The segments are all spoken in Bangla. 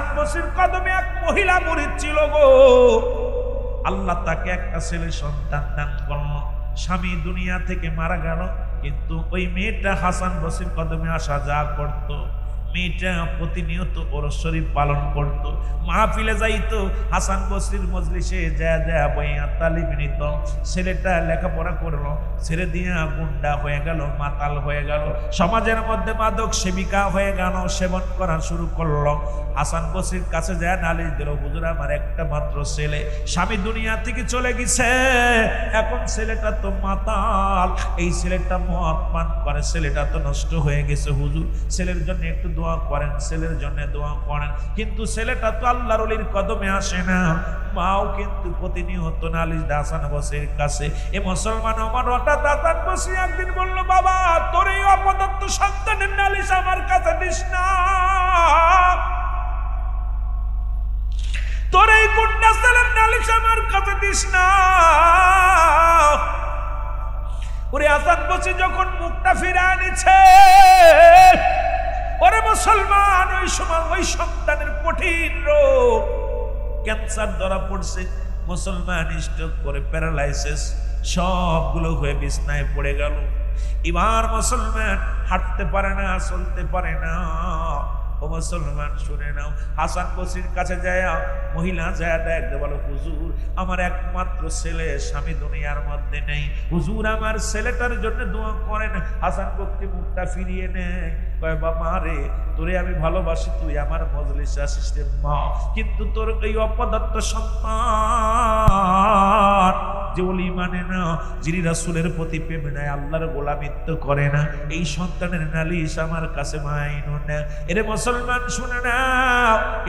হাসান বসরির কদমে এক মহিলা মুরিদ ছিল গো। আল্লাহ তাকে একটা ছেলে সন্তান দান করলো। স্বামী দুনিয়া থেকে মারা গেল, কিন্তু ওই মেয়েটা হাসান বসরির কদমে আসা যাওয়া করতো। মেয়েটা প্রতিনিয়ত ওর শরীর পালন করতো, মাহফিলে যাইতো, হাসান বসরির মজলিসে যা বইয়া তালিম নিত। ছেলেটা লেখাপড়া করলো, ছেড়ে দিয়া গুন্ডা হয়ে গেল, মাতাল হয়ে গেল, সমাজের মধ্যে মাদক সেবিকা হয়ে গেল, সেবন করা শুরু করলো। হাসান বসরির কাছে যায় নালিশ দিল, হুজুর আমার একটা মাত্র ছেলে, স্বামী দুনিয়া থেকে চলে গেছে, এখন ছেলেটা তো মাতাল, এই ছেলেটা মদ পান করে, ছেলেটা তো নষ্ট হয়ে গেছে, হুজুর ছেলের জন্য একটু দোয়া করেন, ছেলের জন্য দোয়া করেন। কিন্তু ছেলেটা তো আল্লাহর ওলির কদমে আসে না। মাও কিন্তু প্রতিনিয়ত নালিশ দেয় হাসান বসরির কাছে। এ মুসলমান আমার হঠাৎ হাসান বসরি একদিন বলল, বাবা তোর এই অপদত্ত সন্তানের নালিশ আমার কাছে দিস না, তোর এই গুন্ডা ছেলের নালিশ আমার কাছে দিস না। ওরে হাসান বসরি যখন মুখটা ফিরে আনিছে, ওরে মুসলমান ওই সময় ওই সন্তানের কঠিন রোগ ক্যান্সার ধরা পড়ছে। মুসলমান স্ট্রোক করে প্যারালাইসিস সবগুলো হয়ে বিছনায় পড়ে গেল। এবার মুসলমান হাঁটতে পারে না, চলতে পারে না। ও মুসলমান শুনে নাও, হাসান বসরির কাছে যায় মহিলা যায় দেখতে বলো, হুজুর আমার একমাত্র ছেলে, স্বামী দুনিয়ার মধ্যে নেই, হুজুর আমার ছেলেটার জন্য দোয়া করেন। হাসান বসরি মুখটা ফিরিয়ে নেয়, কয় বাবা রে তোরে আমি ভালোবাসি, তুই আমার মজলিসে আসিস রে মা, কিন্তু তোর এই অপদার্থ সন্তান যে ওলি মানে না, যিনি রাসূলের প্রতি প্রেম নাই, আল্লাহর গোলামিত্ব করে না, এই সন্তানের নালিশ আমার কাছে মাইনো না। এরে মুসলমান শুনে না,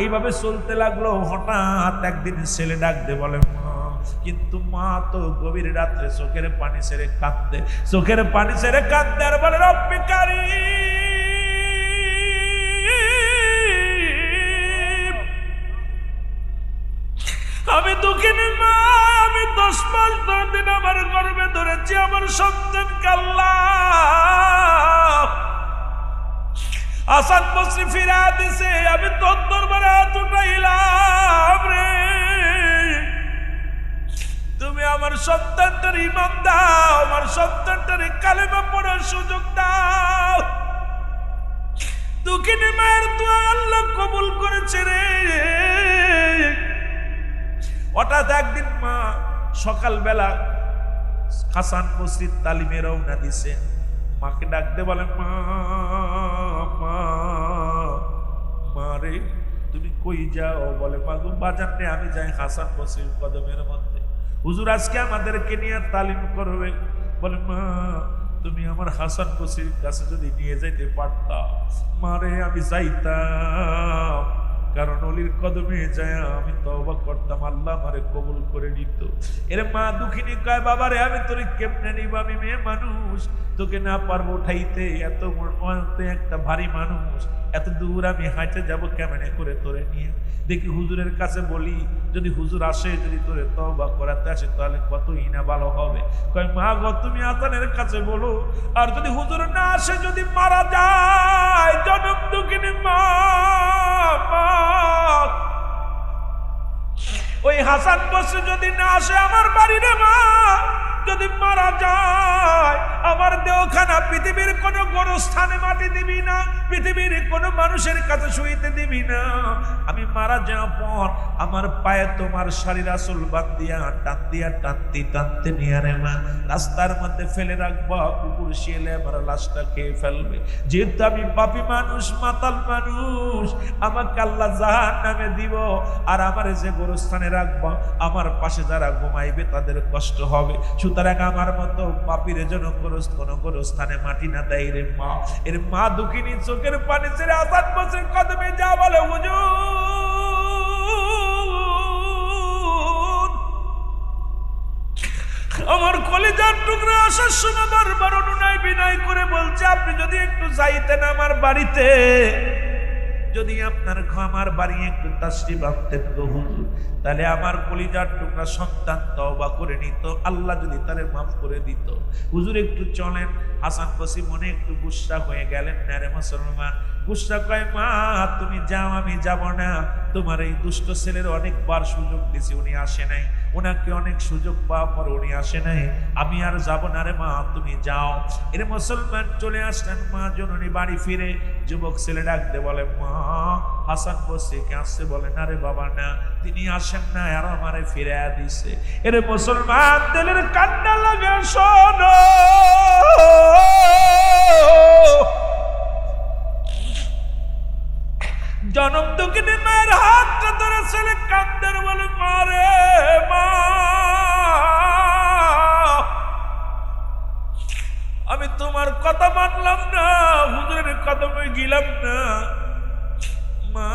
এইভাবে চলতে লাগলো। হঠাৎ একদিন ছেলে ডাক দে বলে মা, কিন্তু মা তো গভীর রাত্রে চোখের পানি ছেড়ে কাঁদতে, চোখের পানি ছেড়ে কাঁদতে আর বলে রব্বি কারীম, আমি দুঃখিনী মা, আমি 10 মাস 10 দিন আমার গর্ভে ধরেছি আমার সন্তানকে, আল্লাহ হাসান বসরি ফিরা দিছে, আমি তোর দরবারে হাত উঠাইলাম রে, তুমি আমার সন্তানটার ঈমান দাও, আমার সন্তানটার কালেমা পড়ার সুযোগ দাও। দুঃখিনী মায়ের দোয়া আল্লাহ কবুল করেছে রে। হঠাৎ একদিন মা সকালবেলা হাসান বসরির তালিমে রওনা দিছে, মাকে ডাকতে বলেন মা, মা মা রে তুমি কই যাও? বলে মা গো বাজার নে, আমি যাই হাসান বসরির কদমের মধ্যে, হুজুর আজকে আমাদেরকে নিয়ে তালিম করবে। বলে মা তুমি আমার হাসান বসরির কাছে যদি নিয়ে যাইতে পারতা, মারে আমি যাইতাম, কারণ অলির কদমে যায় আমি তওবা করতাম, আল্লাহ আমারে কবুল করে নিত। এর মা দুঃখিনী কয় বাবারে আমি তোরে কেমনে নিব, আমি মেয়ে মানুষ, তোকে না পারবো উঠাইতে, এত একটা ভারী মানুষ, এত দূর আমি হাঁটে যাব কেমনে করে তোরে নিয়ে? দেখি হুজুরের কাছে বলি, যদি হুজুর আসে, যদি তোরে তওবা করাতে আসে তাহলে কতই না ভালো হবে। কয় মা গো তুমি হাসানের কাছে বলো, আর যদি হুজুর না আসে, যদি মারা যায়, জনম দুঃখিনী মা, ওই হাসান বসরি যদি না আসে আমার বাড়িতে মা, যদি মারা যায় আমার দেহখানা পৃথিবীর কোন গোরস্থানে মাটি দিবি না, পৃথিবীর কোন মানুষের কাছে শুইতে দিবি না। আমি মারা যাওয়ার পর আমার পায়ে তোমার শাড়ির আঁচল বাঁধিয়া টানতে টানতে নিয়ে রে মা রাস্তার মধ্যে ফেলে রাখবা, কুকুর শিয়ালে আমার লাশটা খেয়ে ফেলবে। যেহেতু আমি পাপী মানুষ, মাতাল মানুষ, আমাকে আল্লাহ জাহান্নামে দিব, আর আমার যে গোরস্থানে রাখবা আমার পাশে যারা ঘুমাইবে তাদের কষ্ট হবে। সুতরাং আমার মতো পাপীর জন্য কোন গোরস্থানে মাটি না দেয় রে মা। এর মা দুঃখিনী চোখের পানি ছেড়ে হাসান বসরির কদমে যা বলে, হুজুর আমার কলিজার টুকরা আসার সময় বারবার অনুনয় বিনয় করে বলছে, আপনি যদি একটু যাইতেন আমার বাড়িতে, যদি আপনার আমার বাড়ি একটু তাশরিফ আনতেন গো হুজুর, তাহলে আমার কলিজার টুকরা সন্তান তওবা করে নিত, আল্লাহ যদি তারে মাফ করে দিত। হুজুর একটু চলেন। হাসান বসরি মনে একটু গুসা হয়ে গেলেন, না রে মুসলমান, বুশরা কয় মা তুমি যাও, আমি যাব না। তোমার এই দুষ্ট ছেলের অনেকবার সুযোগ দিছি, উনি আসে নাই। ওনাকে অনেক সুযোগ পাওয়ার পর উনি আসে নাই, আমি আর যাব না রে মা, তুমি যাও। এর মুসলমান চলে আসলেন। মা জননী বাড়ি ফিরে যুবক ছেলে ডাকতে বলে, মা হাসান বসে কে আসছে? বলে না রে বাবা, না, তিনি আসেন না, আর আমারে ফিরে দিছে। এর মুসলমান দিলের কান্না লাগে, শোনো জনম দুঃখিনী মায়ের হাতটা ধরে ছেলে কান্দের বলে, মারে মা, আমি তোমার কথা মানলাম না, হুজুরের কদমে গেলাম না, মা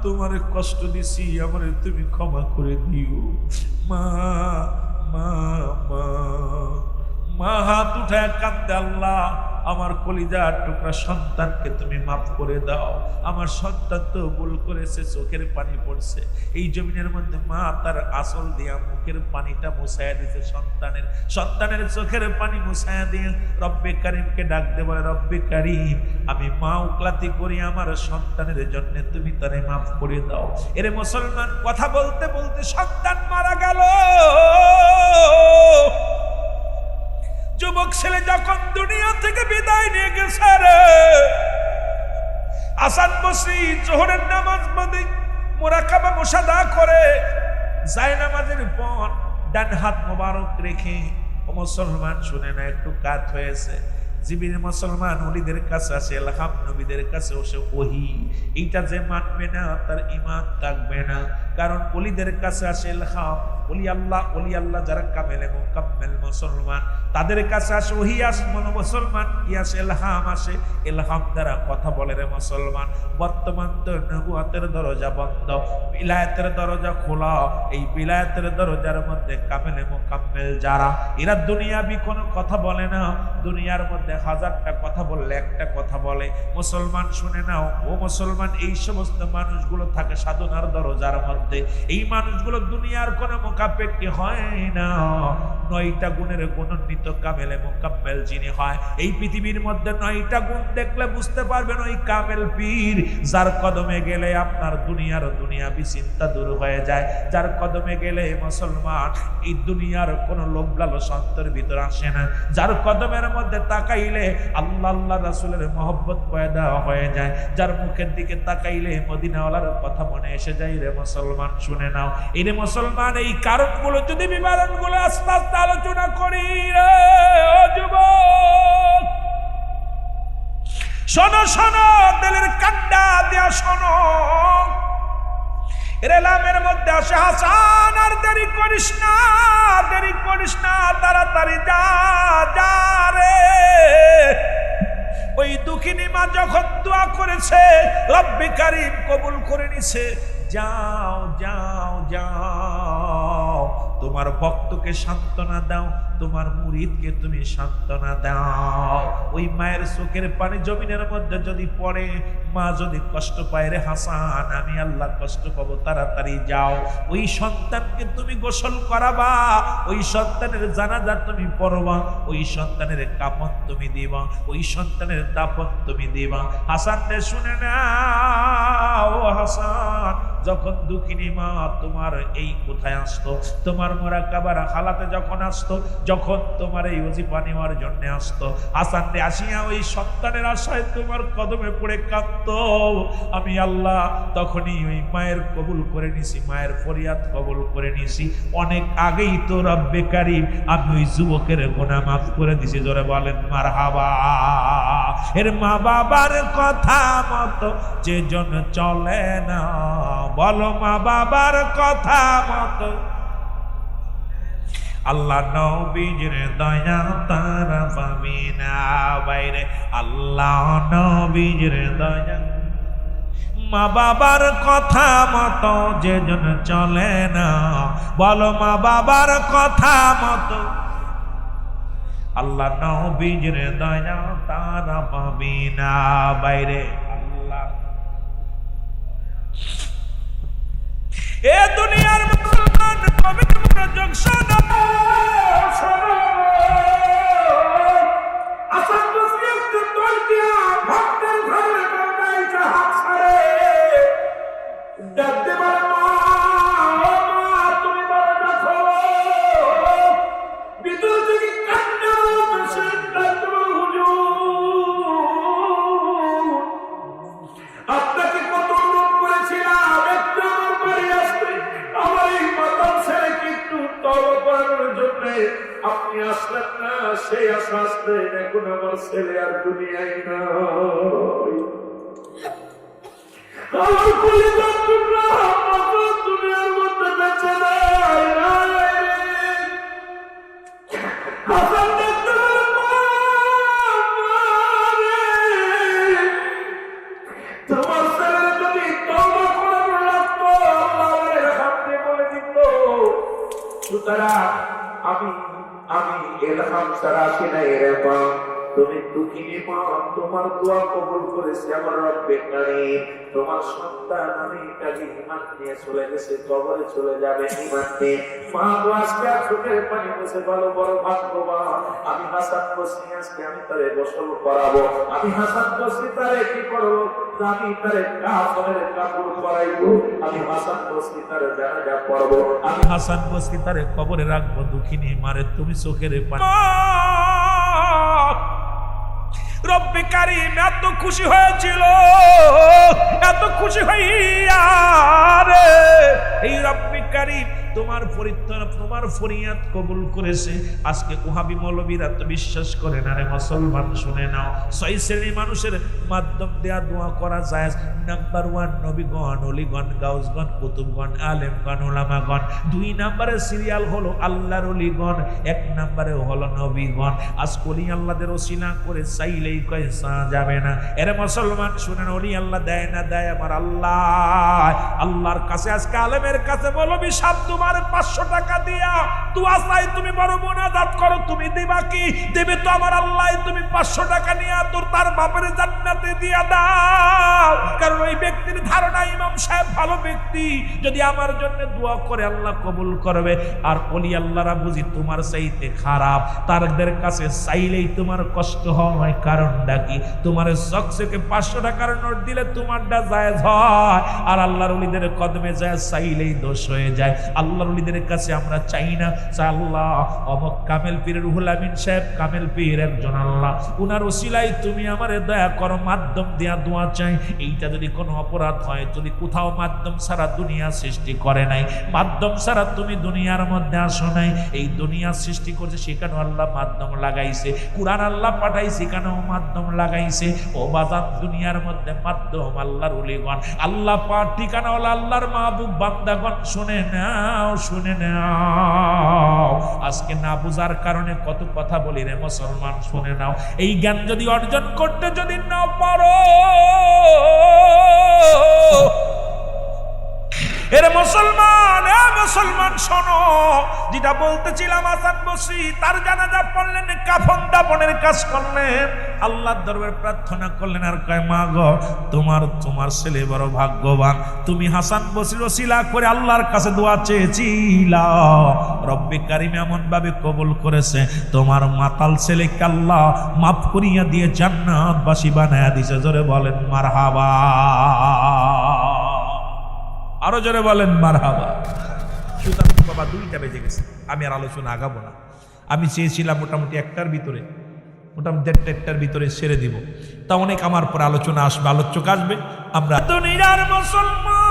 তোমার কষ্ট দিছি, আমারে তুমি ক্ষমা করে দিও মা। মা মা মা হাত উঠায় কাঁদে, আল্লাহ আমার কলিজার টুকরা সন্তানকে তুমি মাফ করে দাও, আমার সন্তান তো ভুল করেছে, চোখের পানি পড়ছে। এই জমিনের মধ্যে মা তার আসল দিয়া মুখের পানিটা মুছায়া দিতে, সন্তানের চোখের পানি মুছায়া দিয়ে রব্বে কারিমকে ডাক দে, বলে রব্বে কারিম আমি মা উকলাতি করি, আমার সন্তানের জন্য তুমি তারে মাফ করে দাও। এরে মুসলমান কথা বলতে বলতে সন্তান মারা গেল। যুবক ছেলে যখন দুনিয়া থেকে বিদায় নিয়ে গেছে রে, হাসান বসরি জোহরের নামাজ বাদে মুরাকাবা মুশাদা করে জায়নামাজের পর ডান হাত মোবারক রেখে, ও মুসলমান শুনে না, একটু কাত হয়েছে। জীবিত মুসলমান ওলিদের কাছে আসে, এলহাম নবীদের কাছে বসে ওহি। এইটা যে মানবে না তার ঈমান থাকবে না, কারণ ওলিদের কাছে আসে এলহাম। ওলি আল্লাহ যারা কামেলে মুকাম্মেল মুসলমান, তাদের কাছে আসে ওহি, আসমান মুসলমান কি আসে এলহাম আসে। এলহাম দ্বারা কথা বলে রে মুসলমান। বর্তমান তো নবুয়তের দরজা বন্ধ, বিলায়াতের দরজা খোলা। এই বিলায়াতের দরজার মধ্যে কামেলে মুকাম্মেল যারা, এরা দুনিয়াবি কোনো কথা বলে না। দুনিয়ার মধ্যে হাজারটা কথা বললে একটা কথা বলে। মুসলমান শুনে নাও, ও মুসলমান, এই সমস্ত মানুষগুলো থাকে সাধনার দরজার মধ্যে। এই মানুষগুলো দুনিয়ার কোনো মুখাপেক্ষী হয় না। 9টা গুণের গুণান্বিত কামেলে মুকাম্মেল যিনি হয়, এই পৃথিবীর মধ্যে 9টা গুণ দেখলে বুঝতে পারবেন ওই কামেল পীর, যার কদমে গেলে আপনার দুনিয়াবি চিন্তা দূর হয়ে যায়। যার কদমে গেলে মুসলমান এই দুনিয়ার কোনো লোভ লালসা অন্তরের ভিতর আসে না। যার কদমের মধ্যে তাকাইলে আল্লাহ রাসূলের মহব্বত পয়দা হয়ে যায়। যার মুখের দিকে তাকাইলে মদিনাওয়ালার কথা মনে এসে যায় রে মুসলমান। শুনে নাও, এই রে মুসলমান, এই কারণগুলো যদি বিবরণগুলো আস্তে আস্তে আলোচনা করি রে ও যুবক, শোনো শোনো, দিলের কান্না দিয়া শোনো। রেলামের মধ্যে আসে হাসান, আর দেরি করিস না, তাড়াতাড়ি যা রে। ওই দুঃখিনী মা যখন দোয়া করেছে, রব্বে কারিম কবুল করে নিছে। যাও, তোমার ভক্তকে সান্ত্বনা দাও, তোমার মুরিদকে তুমি সান্ত্বনা দাও। ওই মায়ের চোখের পানি জমিনের মধ্যে যদি পড়ে, মা যদি কষ্ট পায় রে হাসান, আমি আল্লাহ কষ্ট পাবো, তাড়াতাড়ি যাও। ওই সন্তানকে তুমি গোসল করাবা, ওই সন্তানের জানাজা তুমি পড়বা, ওই সন্তানের কাফন তুমি দিবা, ওই সন্তানের দাফন তুমি দিবা। হাসান রে শুনে নাও, হাসান যখন দুঃখিনী মা তোমার এই কোথায় আসতো, তোমার মুরাকাবার হালাতে যখন আসতো, যখন তোমার এই ওজিফা নেওয়ার জন্য আসতো, হাসান রে আসিয়া ওই সন্তানের আশায় তোমার কদমে পড়ে কাঁদতো। আমি আল্লাহ তখনই ওই মায়ের কবুল করে নিছি, মায়ের ফরিয়াদ কবুল করে নিছি। অনেক আগেই তো রব্বে কারিম আমি ওই যুবকের গুনাহ মাফ করে দিছি। জোরে বলেন মারহাবা। এর মা বাবার কথা মতো যে জন চলে না, বলো মা বাবার কথা মতো। আল্লাহ নবীর দয়া তারা পাবি না বাইরে, আল্লাহ নবীর দয়া। মা বাবার কথা মতো যে জন চলে না, বলো মা বাবার কথা মতো। আল্লাহ নবীর দয়া তারা পাবি না বাইরে, আল্লাহ। এ দুনিয়ার মুসলমান পবিত্র জংশন হাসান বসরি একটু দল দিয়া ভক্তের ঘরে বানাই ডাকতে পারে, মা তুমি দরজা খোলো। ভিতর থেকে কান্না আসে, ডাকতে পারে, হুজুর আপনাকে কত অনুরোধ করেছিলাম একটু আমার বাড়ি আসতে, আমার এই মাতাল ছেলেকে একটু তওবা করানোর জন্য, আপনি আসলেন না। সেই আশা আসলেন, এখন আমার ছেলে আর দুনিয়ায় নাই। আমার কলিজার টুকরা আমার দুনিয়ার মধ্যে বেঁচে নাই। হাসান দেখতে পেল, তোমার ছেলের যদি তওবা করানো লাগতো, আল্লাহ আমাদের হাতে বলে দিত। সুতরাং আমি এলহাম ছাড়া আসি না। এরকম তুমি দুঃখিনী মা, তোমার দোয়া কবুল করেছে আমার রব্বে কারীম। তোমার সন্তান আমি কাজী ঈমান নিয়ে চলে গেছে, কবরে চলে যাবে ঈমান নিয়ে। মা গো আজকে চোখের পানি মুছে বলো, বড় ভাগ্যবান আমি হাসান বসরি, আজকে আমি তারে গোসল করাবো। আমি হাসান বসরি তারে কি করবো, আমি তারে কাফনের কাপড় পরাইবো। আমি হাসান বসরি তারে জানাজা পড়বো। আমি হাসান বসরি তারে কবরে রাখবো। দুঃখিনী মারে তুমি চোখের পানি। রব্বে কারীম এত খুশি হয়েছিল, এত খুশি হইয়া রে এই রব্বে কারীম তোমার তোমার ফরিয়াদ কবুল করেছে। আজকে ওহাবি মৌলবীরা তো বিশ্বাস করে না রে মুসলমান, শুনে নাও। 6 শ্রেণীর মানুষের মাধ্যম দেয়া দোয়া করা যায়। নাম্বার 1 নবীগণ, ওলিগণ, গাউসগণ, কুতুবগণ, আলেমগণ, উলামাগণ। 2 নম্বরে সিরিয়াল হলো আল্লাহর ওলিগণ, 1 নম্বরে হলো নবীগণ। আজকে ওলি আল্লাহদের ওসিলা করে চাইলেই কয় যাবে না। এরে মুসলমান শুনেন, ওলি আল্লাহ দেয় না, দেয় আমার আল্লাহ। আল্লাহর কাছে আজকে আলেমের কাছে মৌলবী সাহেব তোমার 500 টাকা দিয়া দোয়া চাই, তুমি বড় মুনাজাত করো, তুমি দিবা কি? দেবে তো আমার আল্লাহ। তুমি 500 টাকা নিয়ে তোর তার বাপের জান্নাতে দিয়া দাও। কারণ ওই ব্যক্তির ধারণা ইমাম সাহেব ভালো ব্যক্তি, যদি আমার জন্য দোয়া করে আল্লাহ কবুল করবে। আর ওলি আল্লাহরা বুঝি তোমার চাইতে খারাপ, তাদের কাছে চাইলেই তোমার কষ্ট হয়। কারণটা কি? তোমার চকচকে 500 টাকার নোট দিলে তোমারটা জায়েজ হয়, আর আল্লাহর ওলিদের কদমে যায় চাইলেই দোষ হয়ে যায়। আল্লাহর ওলিদের কাছে আমরা চাই না আল্লাহ অমক কামেল পীর রুহুল আমিন সাহেব কামেল পীর একজন, আল্লাহ উনার ওসিলায় তুমি আমারে দয়া করো, মাধ্যম দিয়া দোয়া চাই। এইটা যদি কোনো অপরাধ হয়, যদি কোথাও মাধ্যম ছাড়া দুনিয়া সৃষ্টি করে নাই, মাধ্যম ছাড়া তুমি দুনিয়ার মধ্যে আসো নাই, এই দুনিয়া সৃষ্টি করছে সেখানেও আল্লাহ মাধ্যম লাগাইছে, কুরআন আল্লাহ পাঠাইছে সেখানেও মাধ্যম লাগাইছে। ও বাজার দুনিয়ার মধ্যে মাধ্যম আল্লাহর ওলিগণ, আল্লাহ পাক ঠিকানা হলো আল্লাহর মাহবুব বান্দাগণ। শুনে নাও, শুনে নাও, আজকে না বুঝার কারণে কত কথা বলি রে মুসলমান, শুনে নাও। এই জ্ঞান যদি অর্জন করতে যদি না পারো, এরে মুসলমান, এ মুসলমান শোনো, যেটা বলতেছিলাম, হাসান বসরি তার জানাজা পড়লেন, কাফন দাফনের কাজ করলেন, আল্লাহর দরবারে প্রার্থনা করলেন, আর কয় মা গো তোমার ছেলে বড় ভাগ্যবান, তুমি হাসান বসরির ওসিলা করে আল্লাহর কাছে দোয়া চেয়েছিলা, রব্বে কারীম এমন ভাবে কবুল করেছে, তোমার মাতাল ছেলেকে আল্লাহ মাফ করিয়া দিয়ে জান্নাতবাসী বানায়া দিয়েছে। জোরে বলেন মারহাবা, আরো জোরে বলেন মারহাবা। সুতরাং বাবা 2টা বেজে গেছে, আমি আর আলোচনা আগাবো না। আমি চেয়েছিলাম মোটামুটি 1টার ভিতরে, মোটামুটি 1টার ভিতরে সেরে দিব। তা অনেক আমার পর আলোচনা আসবে, আলোচক আসবে। আমরা দুনিয়ার মুসলমান,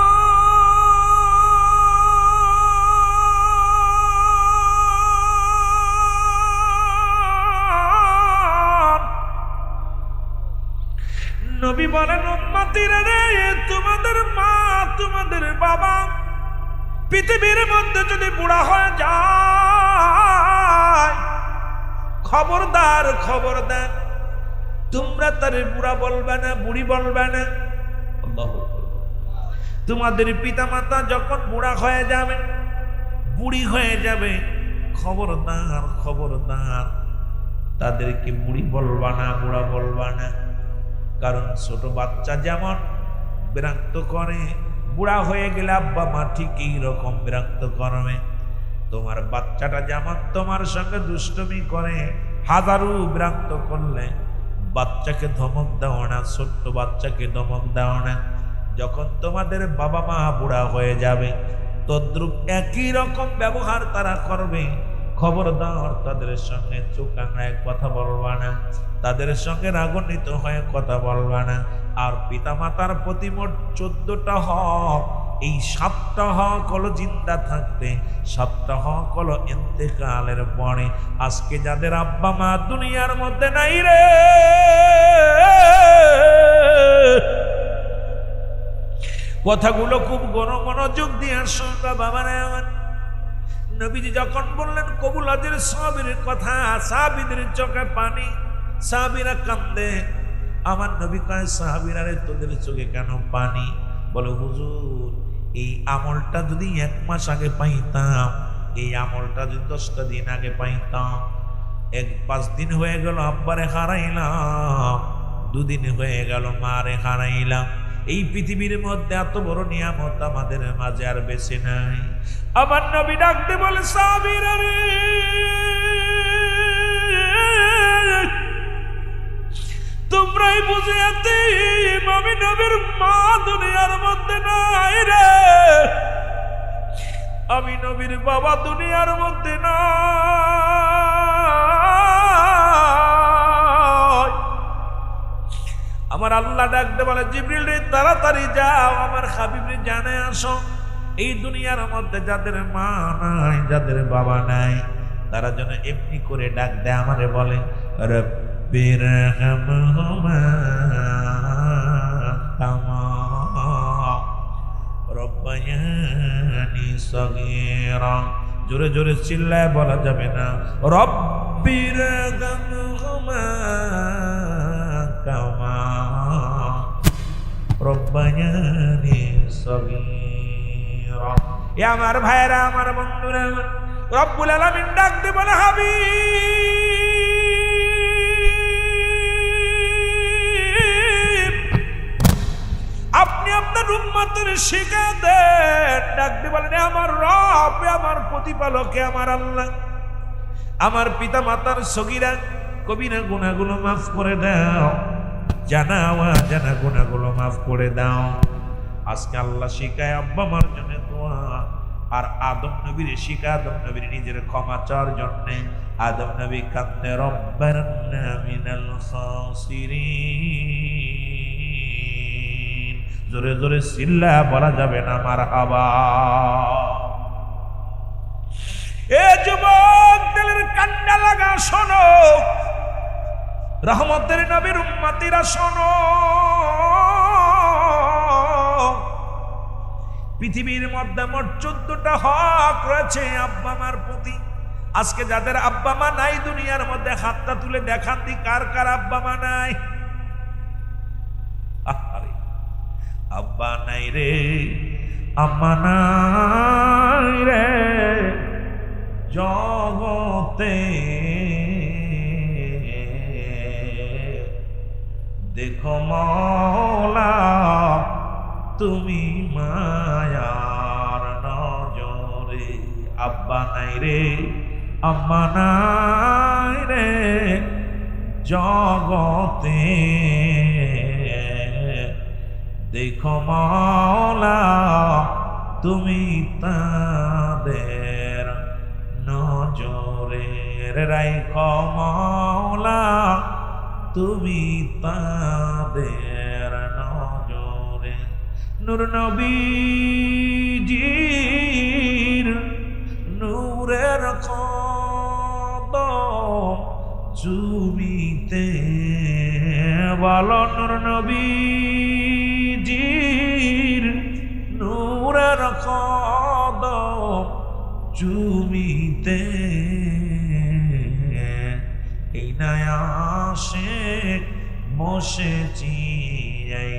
নবী বলেন উম্মতিরা রে, তোমাদের মা তোমাদের বাবা পৃথিবীর মধ্যে যদি বুড়া হয়ে যায়, খবরদার খবরদার, তোমরা তারে বুড়া বলবে না, বুড়ি বলবে না। তোমাদের পিতা মাতা যখন বুড়া হয়ে যাবে, বুড়ি হয়ে যাবে, খবরদার খবরদার, তাদেরকে বুড়ি বলবা না, বুড়া বলবা না। কারণ ছোট বাচ্চা যেমন বিরক্ত করে, বুড়া হয়ে গেলে আব্বা মা ঠিক এইরকম বিরক্ত করবে। তোমার বাচ্চাটা যেমন তোমার সঙ্গে দুষ্টমি করে, হাজারো বিরক্ত করলে বাচ্চাকে ধমক দাও না, ছোট্ট বাচ্চাকে ধমক দাও না। যখন তোমাদের বাবা মা বুড়া হয়ে যাবে তদ্রুপ একই রকম ব্যবহার তারা করবে। খবরদার তাদের সঙ্গে চোখ আঙড়ায় কথা বলবা না, তাদের সঙ্গে রাগান্বিত হয়ে কথা বলবা না। আর পিতা মাতার প্রতি মোট 14টা হক, এই 7টা হক হলো জিন্দা থাকতে, 7টা হক হলো ইন্তেকালের পরে। আজকে যাদের আব্বা মা দুনিয়ার মধ্যে নাই রে, কথাগুলো খুব মনোযোগ দিয়ে শুনবা বাবারা আমার। নবীজি যখন বললেন কবুল হজের সাহাবীর কথা, সাহাবীদের চোখে পানি, সাহাবীরা কান্দে। আমার নবী কয় সাহাবীরা রে তোদের চোখে কেন পানি? বলে হুজুর এই আমলটা যদি 1 মাস আগে পাইতাম, এই আমলটা যদি 10টা দিন আগে পাইতাম, 5 দিন হয়ে গেল আব্বারে হারাইলাম, 2 দিন হয়ে গেল মারে হারাইলাম। এই পৃথিবীর মধ্যে এত বড় নিয়ামত আমাদের মাঝে আর বেশি নাই। আমার নবী ডাকতে বলে সাহাবীরা রে, তোমরাই বুঝে এতিম, আমি নবীর মা দুনিয়ার মধ্যে নাই রে, আমি নবীর বাবা দুনিয়ার মধ্যে নাই। আমার আল্লাহ ডাকতে বলে জিবরিল রে তাড়াতাড়ি যাও, আমার হাবিব রে জানায় আসো এই দুনিয়ার মধ্যে যাদের মা নাই, যাদের বাবা নাই, তারা যেন এমনি করে ডাক দেয় আমারে, বলে রব্বিরহামহুমা কামা রব্বায়ানি সগীরা। জোরে জোরে চিল্লায় বলা যাবে না, রব্বিরহামহুমা কামা রব্বায়ানি সগীরা। এ আমার ভাইরা, আমার বন্ধুরা, রব্বুল আলামিন ডাকতে বলে হাবিব আপনি আপনার উম্মতের শিক্ষা দেন। ডাকতে বলেন আমার রব, আমার প্রতিপালক, আমার আল্লাহ, আমার পিতা মাতার সগীরা কবিরা গুনাহগুলো মাফ করে দাও, জানা অজানা গুনাহগুলো মাফ করে দাও। আজকে আল্লাহ শিখায় আব্বা মার জন্য দোয়া, আর আদম নবীর শিখা আদম নবীর নিজের ক্ষমা চাওয়ার জন্য। আদম নবী কান্দে রব্বানা মিনাল খাসিরিন। জোরে জোরে চিল্লা বলা যাবে না মারহাবা। এ যুবক দিলের কান্না লাগা শোনো, রহমতের নবীর উম্মতিরা শোনো, পৃথিবীর মধ্যে মোট 14টা হক রয়েছে আব্বা মার প্রতি। আজকে যাদের আব্বা মা নাই দুনিয়ার মধ্যে হাতটা তুলে দেখান দি কার কার আব্বা মা নাই। আব্বা নাই রে, আম্মা নাই রে জগতে, দেখো মওলা তুমি মায়ার নজরে। আব্বা নাই রে, আম্মা নাই রে জগতে, দেখো মওলা তুমি তাদের নজরে। রাইখো মওলা তুমি তাদের নজরে। নূর নবীজির নূরের কদম চুমিতে, বলো নূর নবীজির নূরের কদম চুমিতে। এই নায়াশিক বসেছি এই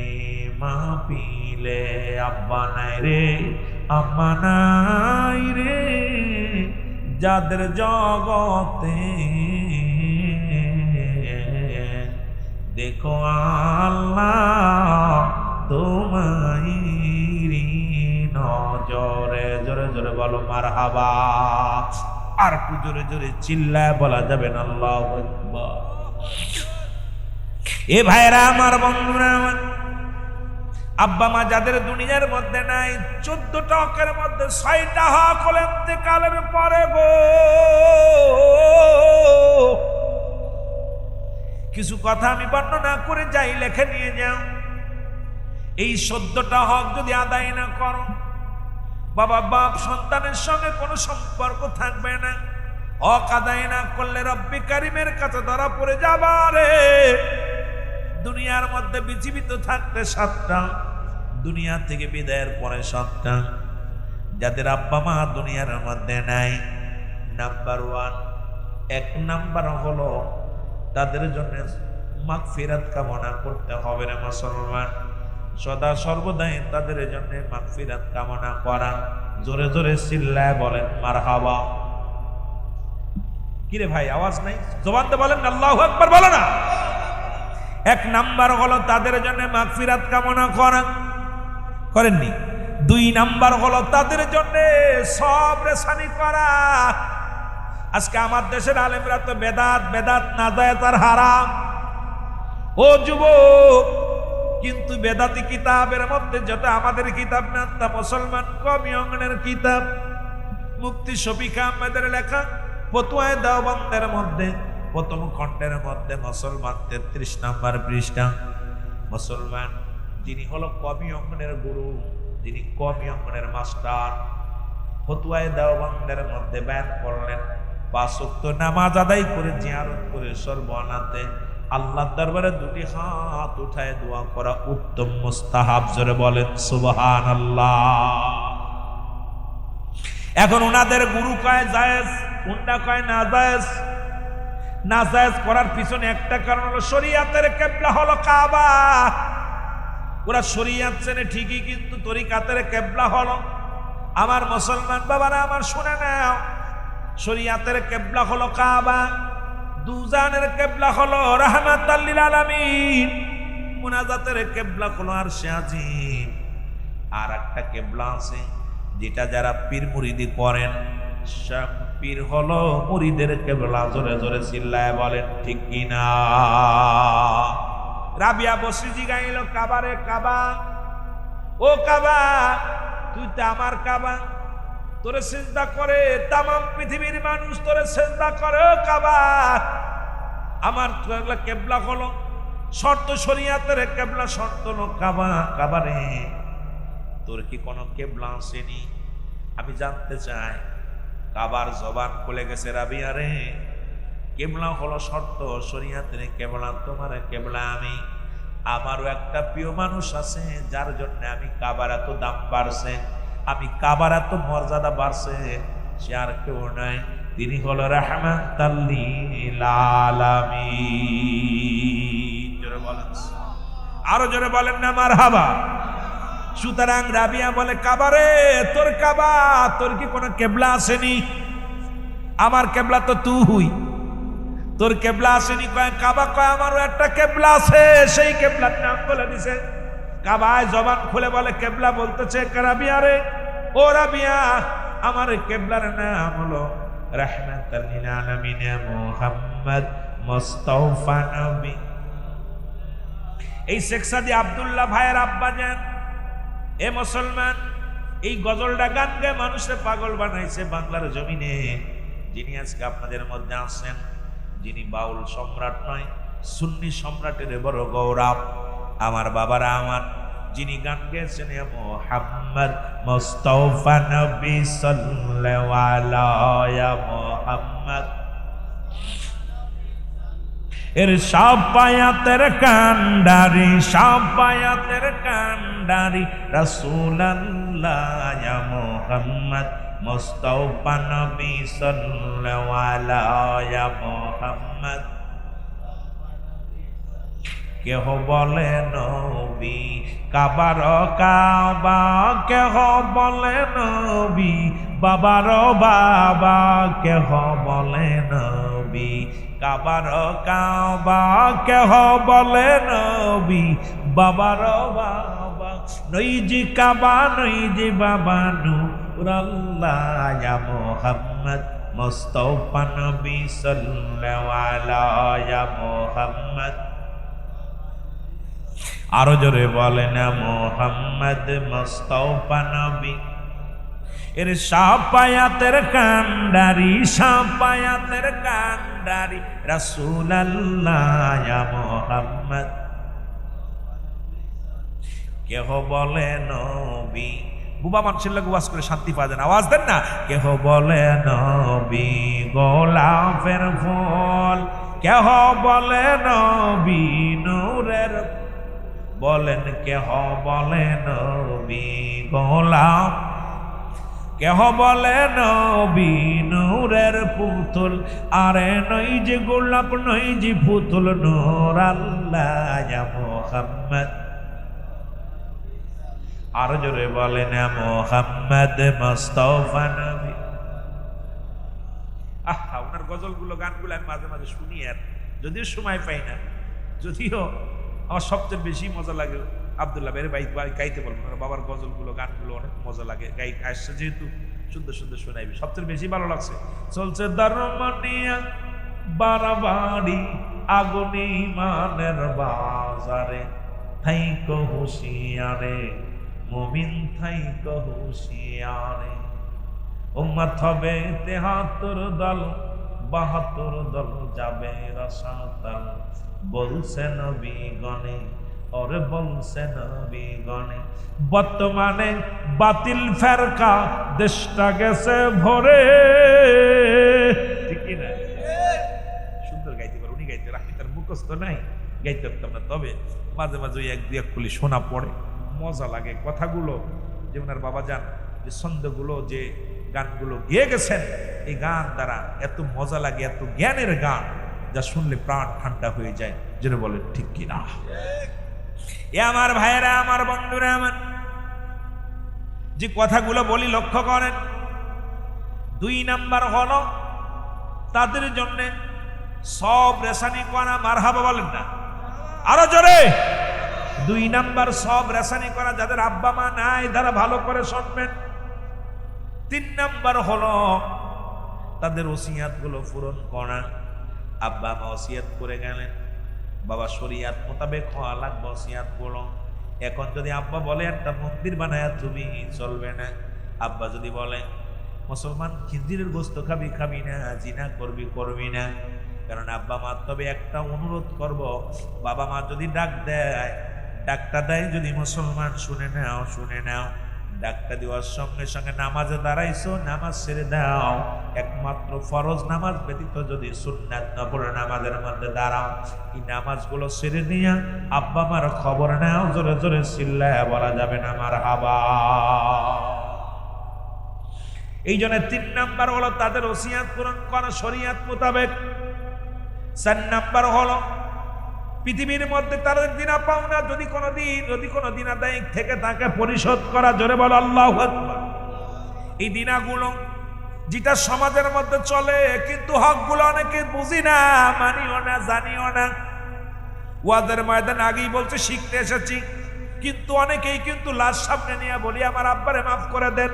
মাহফিলে। আব্বা নাই রে, আম্মা নাই রে যাদের জগতে, দেখো আল্লাহ তোমায় নজরে। জোরে জোরে বলো মারহাবা। আর একটু জোরে জোরে চিল্লায় বলা যাবে না আল্লাহু আকবার। এ ভাইরা আমার, বন্ধুরা আমার, আব্বা মা যাদের দুনিয়ার মধ্যে নাই, 14টা হকের মধ্যে 6টা হক হল ইন্তেকালের পরে গো। কিছু কথা আমি বর্ণনা করে যাই, লেখে নিয়ে যাও। এই 14টা হক যদি আদায় না করো, বাবা বাপ সন্তানের সঙ্গে কোনো সম্পর্ক থাকবে না। হক আদায় না করলে রব্বি কারিমের কাছে ধরা পড়ে যাবা রে। দুনিয়ার মধ্যে জীবিত থাকতে 7টা, দুনিয়া থেকে বিদায়ের পরে 7টা। যাদের আব্বা মা দুনিয়ার মধ্যে নাই, নাম্বার 1, 1 নাম্বার হলো তাদের জন্য মাগফিরাত কামনা করতে হবে রে মুসলমান। সদা সর্বদাই তাদের জন্য মাগফিরাত কামনা করা। জোরে জোরে চিল্লায় বলেন মারহাবা। কিরে ভাই আওয়াজ নাই? জবান দিয়ে বলেন আল্লাহু আকবার, বলো না। 1 নাম্বার হলো তাদের জন্য মাগফিরাত কামনা করা, করেননি? 2 নাম্বার হলো তাদের জন্য সবরেশানি করা। আজকে আমার দেশের আলেমরা তো বেদাত বেদাত নাজায়েজ আর হারাম। ও যুবক, কিন্তু বেদাতি কিতাবের মধ্যে যেটা আমাদের কিতাব না, তা মুসলমান কওমি অঙ্গনের কিতাব। মুফতি শফিক আহমেদের লেখা ফতোয়ায়ে দেওবন্দের মধ্যে প্রথম খণ্ডের মধ্যে মুসলমান 33 নাম্বার পৃষ্ঠা। মুসলমান যিনি হলো কওমি অঙ্গনের গুরু, যিনি কওমি অঙ্গনের মাস্টার, ফতোয়ায়ে দেওবন্দের মধ্যে বয়ান করলেন 5 ওয়াক্ত নামাজ আদায় করে জিয়ারত করে সর্বনাতে আল্লাহর দরবারে 2টি হাত উঠায় দোয়া করা উত্তম মুস্তাহাব। জোরে বলেন সুবহানাল্লাহ। এখন ওনাদের গুরু কয় জায়েজ, কোনটা কয় নাজায়েজ। নাজায়েজ করার পিছনে একটা কারণ হলো শরীয়তের কিবলা হলো কাবা। ওরা শরীয়ত চেনে ঠিকই, কিন্তু তরিকাতের কিবলা হলো। আমার মুসলমান বাবারা আমার শুনে নাও, শরীয়তের কিবলা হলো কাবা, দুজানের কিবলা হলো রাহমাতাল লিল আলামিন, মুনাজাতের কিবলা হলো আরশে আজিম। আর একটা কিবলা আছে যেটা যারা পীর মুরিদি করেন, সব পীর হলো মুরিদের কিবলা। জোরে জোরে চিল্লায় বলেন ঠিক কিনা? রাবিয়া বসরিজি গাইল কাবারে কাবা, ও কাবা তুই তো আমার কাবা, তোরে সিজদা করে তামাম পৃথিবীর মানুষ, তোরে সিজদা করে। ও কাবা, আমার কিবলা হলো শর্ত, শরীয়তের কিবলা শর্ত হলো কাবা। কাবারে তোর কি কোনো কিবলা আসেনি? আমি জানতে চাই। কাবার জবান খুলে গেছে, রাবিয়া রে কিবলা হলো শর্ত, শরীয়তের কিবলা তোমার কিবলা আমি। আমারও একটা প্রিয় মানুষ আছে যার জন্য আমি কাবার এত দাম বাড়ছে, আমি কাবার এত মর্যাদা বাড়ছে, সে আর কেউ নাই, তিনি হলো রাহমাতাল লিল আলামিন। জোরে বলেন, আরো জোরে বলেন না মারহাবা। সুতরাং রাবিয়া বলে কাবারে তোর কাবা, তোর কি কোনো কিবলা আসেনি? আমার কিবলা তো তুই, তোর কিবলা আসেনি। কয় কাবা, কয় আমারও একটা কিবলা আছে, সেই কিবলার নাম বলে দিছে। কাবায় জবান খুলে বলে কিবলা বলতেছে রাবিয়া রে, ও রাবিয়া আমার কিবলার নাম হলো রাহমাতাল লিল আলামিন মুহাম্মদ মুস্তাফা নবী। এই শেখ সাদি আব্দুল্লাহ ভাইয়ের আব্বা যান। এ মুসলমান, এই গজলটা গান গায়ে মানুষের পাগল বানাইছে বাংলার জমিনে। যিনি আজকে আপনাদের মধ্যে আছেন, যিনি বাউল সম্রাট নয়, সুন্নি সম্রাটের বড় গৌরব। আমার বাবারা আমার, যিনি গান গেয়েছেন মুহাম্মদ মুস্তাফা নবী সাল্লাল্লাহু আলাইহি মুহাম্মদ, এর শাফায়াতের কান্ডারি, শাফায়াতের কান্ডারি রাসূলুল্লাহ ইয়া মুহাম্মদ মুস্তাফা নবী সাল্লাল্লাহু আলাইহি মুহাম্মদ। কেহ বলে নবী কাবার কাবা, কেহ বলে নবী বাবার বাবা, কেহ বলে নবী কাবার কাবা, কেহ বলে নবী বাবার বাবা। নইজি কাবা নইজি বাবা, নূরুল্লাহ ইয়া মুহাম্মদ মুস্তাফা নবী সাল্লাল্লাহু আলাইহি মুহাম্মদ। আরো জোরে বলেন মোহাম্মদ মুস্তাফা নবী এর সাফায়াতের কান্ডারি সাফায়াতের কান্ডারি রাসূলুল্লাহ মোহাম্মদ কেহ বলে নবী বুবা মানুষের লাগে ওয়াজ করে শান্তি পাওয়া যায় না আওয়াজ দেন না কেহ বলে নবী গোলাপের ফুল কেহ বলে নবী নূরের বলেন কেহ বলে নবী গোলাপ কেহ বলে নবী নূরের পুতুল আরে নই যে গোলাপ নই যে পুতুল নূর আল্লাহ মুহাম্মদ আরো জোরে বলেন মোহাম্মদ মুস্তাফা নবী আহা ওনার গজলগুলো গানগুলো আমি মাঝে মাঝে শুনি আর যদিও সময় পাই না যদিও আমার সবচেয়ে বেশি মজা লাগে আব্দুল্লাহ ভাইয়ের ভাই গাইতে বলবো ওনার বাবার গজলগুলো গানগুলো অনেক মজা লাগে গাই আসছে যেহেতু সুন্দর সুন্দর শোনাইবি সবচেয়ে বেশি ভালো লাগছে চলছে দারমানিয়া বাড়াবাড়ি আগুনি মানের বাজারে থাইকো হুঁশিয়ারে মুমিন থাইকো হুঁশিয়ারে উম্মত হবে ৭৩ দল ৭২ দল যাবে রাসাতাল বলছে নবী গণে ওরে বলছে নবী গণে বর্তমানে বাতিল ফেরকা দেশটা গেছে ভরে ঠিক কি না সুন্দর গাইতে পারে উনি গাইতে রাখি তার মুখস্থ নাই গাইতে পারতাম না তবে মাঝে মাঝে ওই এক দুই এক খুলি শোনা পড়ে মজা লাগে কথাগুলো যে ওনার বাবা যান যে ছন্দগুলো যে গানগুলো গেয়ে গেছেন এই গান দ্বারা এত মজা লাগে এত জ্ঞানের গান যা শুনলে প্রাণ ঠান্ডা হয়ে যায় যেন বলেন ঠিক কিনা এ আমার ভাইয়েরা আমার বন্ধুরা আমার যে কথাগুলো বলি লক্ষ্য করেন 2 নাম্বার হলো তাদের জন্য সব রেশানি করা মারহাবা বলেন না আরো জোরে 2 নাম্বার সব রেশানি করা যাদের আব্বা মা নাই তারা ভালো করে শুনবেন 3 নাম্বার হলো তাদের ওসিয়াত গুলো পূরণ করা আব্বা মা ওসিয়াত করে গেলেন বাবা শরিয়াত মোতাবেক হওয়া লাগবে ওসিয়াত গুলো এখন যদি আব্বা বলে একটা মন্দির বানায় তুমি চলবে না আব্বা যদি বলে মুসলমান খিজিরের গোস্ত খাবি খাবি না জিনা করবি করবি না কারণ আব্বা মা তবে একটা অনুরোধ করব বাবা মা যদি ডাক দেয় ডাকটা দেয় যদি মুসলমান শুনে নাও ডাকটা দেওয়ার সঙ্গে সঙ্গে নামাজে দাঁড়াইছো নামাজ ছেড়ে দাও একমাত্র ফরজ নামাজ ব্যতীত যদি সুন্নাত নফল নামাজের মধ্যে দাঁড়াও এই নামাজগুলো ছেড়ে দিয়া আব্বা মার খবর নাও জোরে জোরে চিল্লায় বলা যাবে না মারহাবা এই জন্য 3 নাম্বার হলো তাদের ওসিয়াত পূরণ করা শরিয়াত মোতাবেক 4 নাম্বার হলো পৃথিবীর মধ্যে তাদের দিনা পাওনা যদি কোনো দিন আদায় থেকে তাকে পরিশোধ করা জোরে বলো আল্লাহু আকবার এই দিনাগুলো যেটা সমাজের মধ্যে চলে কিন্তু হকগুলো অনেকে বুঝি না মানিও না জানিও না ওয়াদের ময়দান আগেই বলছে শিখতে এসেছি কিন্তু অনেকেই কিন্তু লাশ সামনে নিয়ে বলি আমার আব্বারে মাফ করে দেন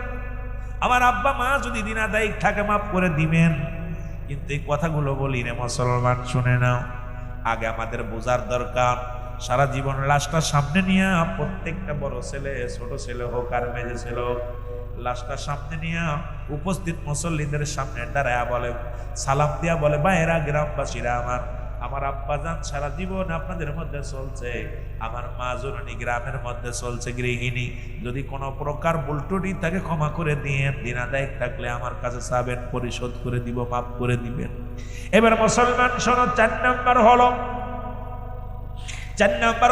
আমার আব্বা মা যদি দিন আদায় থাকে মাফ করে দিবেন কিন্তু এই কথাগুলো বলি রে মুসলমান শুনে নাও আগে আমাদের বোঝার দরকার সারা জীবন লাশটা সামনে নিয়ে প্রত্যেকটা বড় ছেলে ছোট ছেলে হোক আর মেয়ে ছেলে হোক লাশটা সামনে নিয়ে উপস্থিত মুসল্লিদের সামনে দাঁড়ায় বলে সালাম দিয়া বলে ভাইয়েরা গ্রামবাসীরা আমার আব্বা জান সারা জীবন আপনাদের মধ্যে চলছে আমার মা জননী গ্রামের মধ্যে চলছে গৃহিণী যদি কোনো প্রকার ভুলটুটি তাকে ক্ষমা করে দিয়ে দিন আদায় থাকলে আমার কাছে চাবেন পরিশোধ করে দিব মাফ করে দিবেন এবার মুসলমান শোনো 4 নাম্বার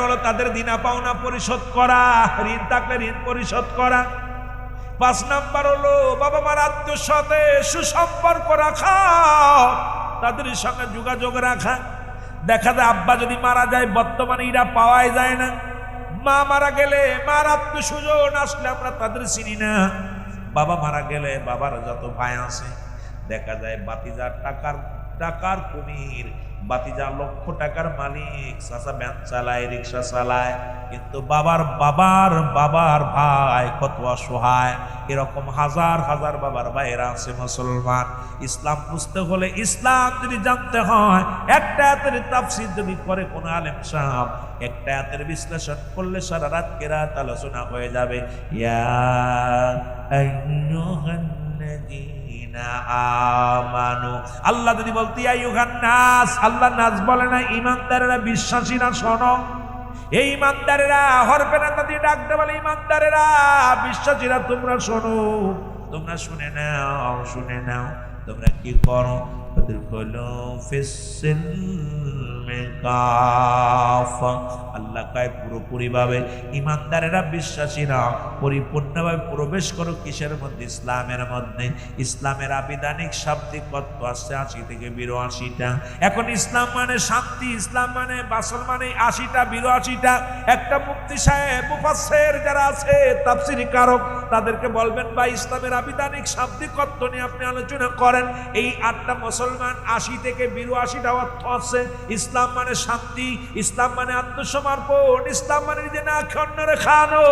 হলো তাদের দিনা পাওনা পরিশোধ করা ঋণ থাকলে ঋণ পরিশোধ করা 5 নাম্বার হলো বাবা মার আত্মীয়র সাথে সুসম্পর্ক রাখা তাদের সঙ্গে যোগাযোগ রাখা দেখা যায় আব্বা যদি মারা যায় বর্তমানে এরা পাওয়াই যায় না মা মারা গেলে মার আত্মীয় স্বজন আসলে আমরা তাদের চিনি না বাবা মারা গেলে বাবার যত ভাই আছে দেখা যায় বাতিজার টাকার কুমির বাতিজা লক্ষ টাকার মালিক, চাচা ভ্যান চালায়, রিক্সা চালায়, কিন্তু বাবার বাবার বাবার ভাই কত অসহায়। এরকম হাজার হাজার বাবার ভাইয়েরা আছে মুসলমান। ইসলাম বুঝতে হলে, ইসলাম যদি জানতে হয়, একটা আয়াতের তাফসীর যদি করে কোন আলেম সাহেব, একটা আয়াতের বিশ্লেষণ করলে সারা রাত কেরাত আলোচনা হয়ে যাবে। ইয়া আইয়ুহান্নাযীনা আমানু, আল্লাহ যদি বলতে ইয়া আইয়ুহান নাস, আল্লাহ নাস বলে না, ঈমানদারেরা, বিশ্বাসীরা শোনো। এই ঈমানদারেরা হরফে না দিয়ে ডাকতে বলে, ঈমানদারেরা, বিশ্বাসীরা তোমরা শোনো, তোমরা শুনে নাও, শুনে নাও। তোমরা কি করো? আল্লাহ কয় পুরোপুরি ভাবে ঈমানদারেরা, বিশ্বাসীরা পরিপূর্ণভাবে প্রবেশ করো কিসের মধ্যে? ইসলামের মধ্যে। ইসলামের আবিধানিক শাব্দিক অর্থ আছে ৮০ থেকে ৮২টা। এখন ইসলাম মানে শান্তি, ইসলাম মানে বাসল মানে ৮০টা ৮২টা। একটা মুফতি সাহেব, মুফাসসির যারা আছে, তাফসীরি কারক, তাদেরকে বলবেন ভাই ইসলামের আবিধানিক শাব্দিক অর্থ নিয়ে আপনি আলোচনা করেন। এই ৮টা মুসলমান ৮০ থেকে ৮২টা অর্থ আছে। ইসলাম মানে শান্তি, ইসলাম মানে আত্মসমর্পণ, ইসলাম মানে নিজে না খেয়ে খানো,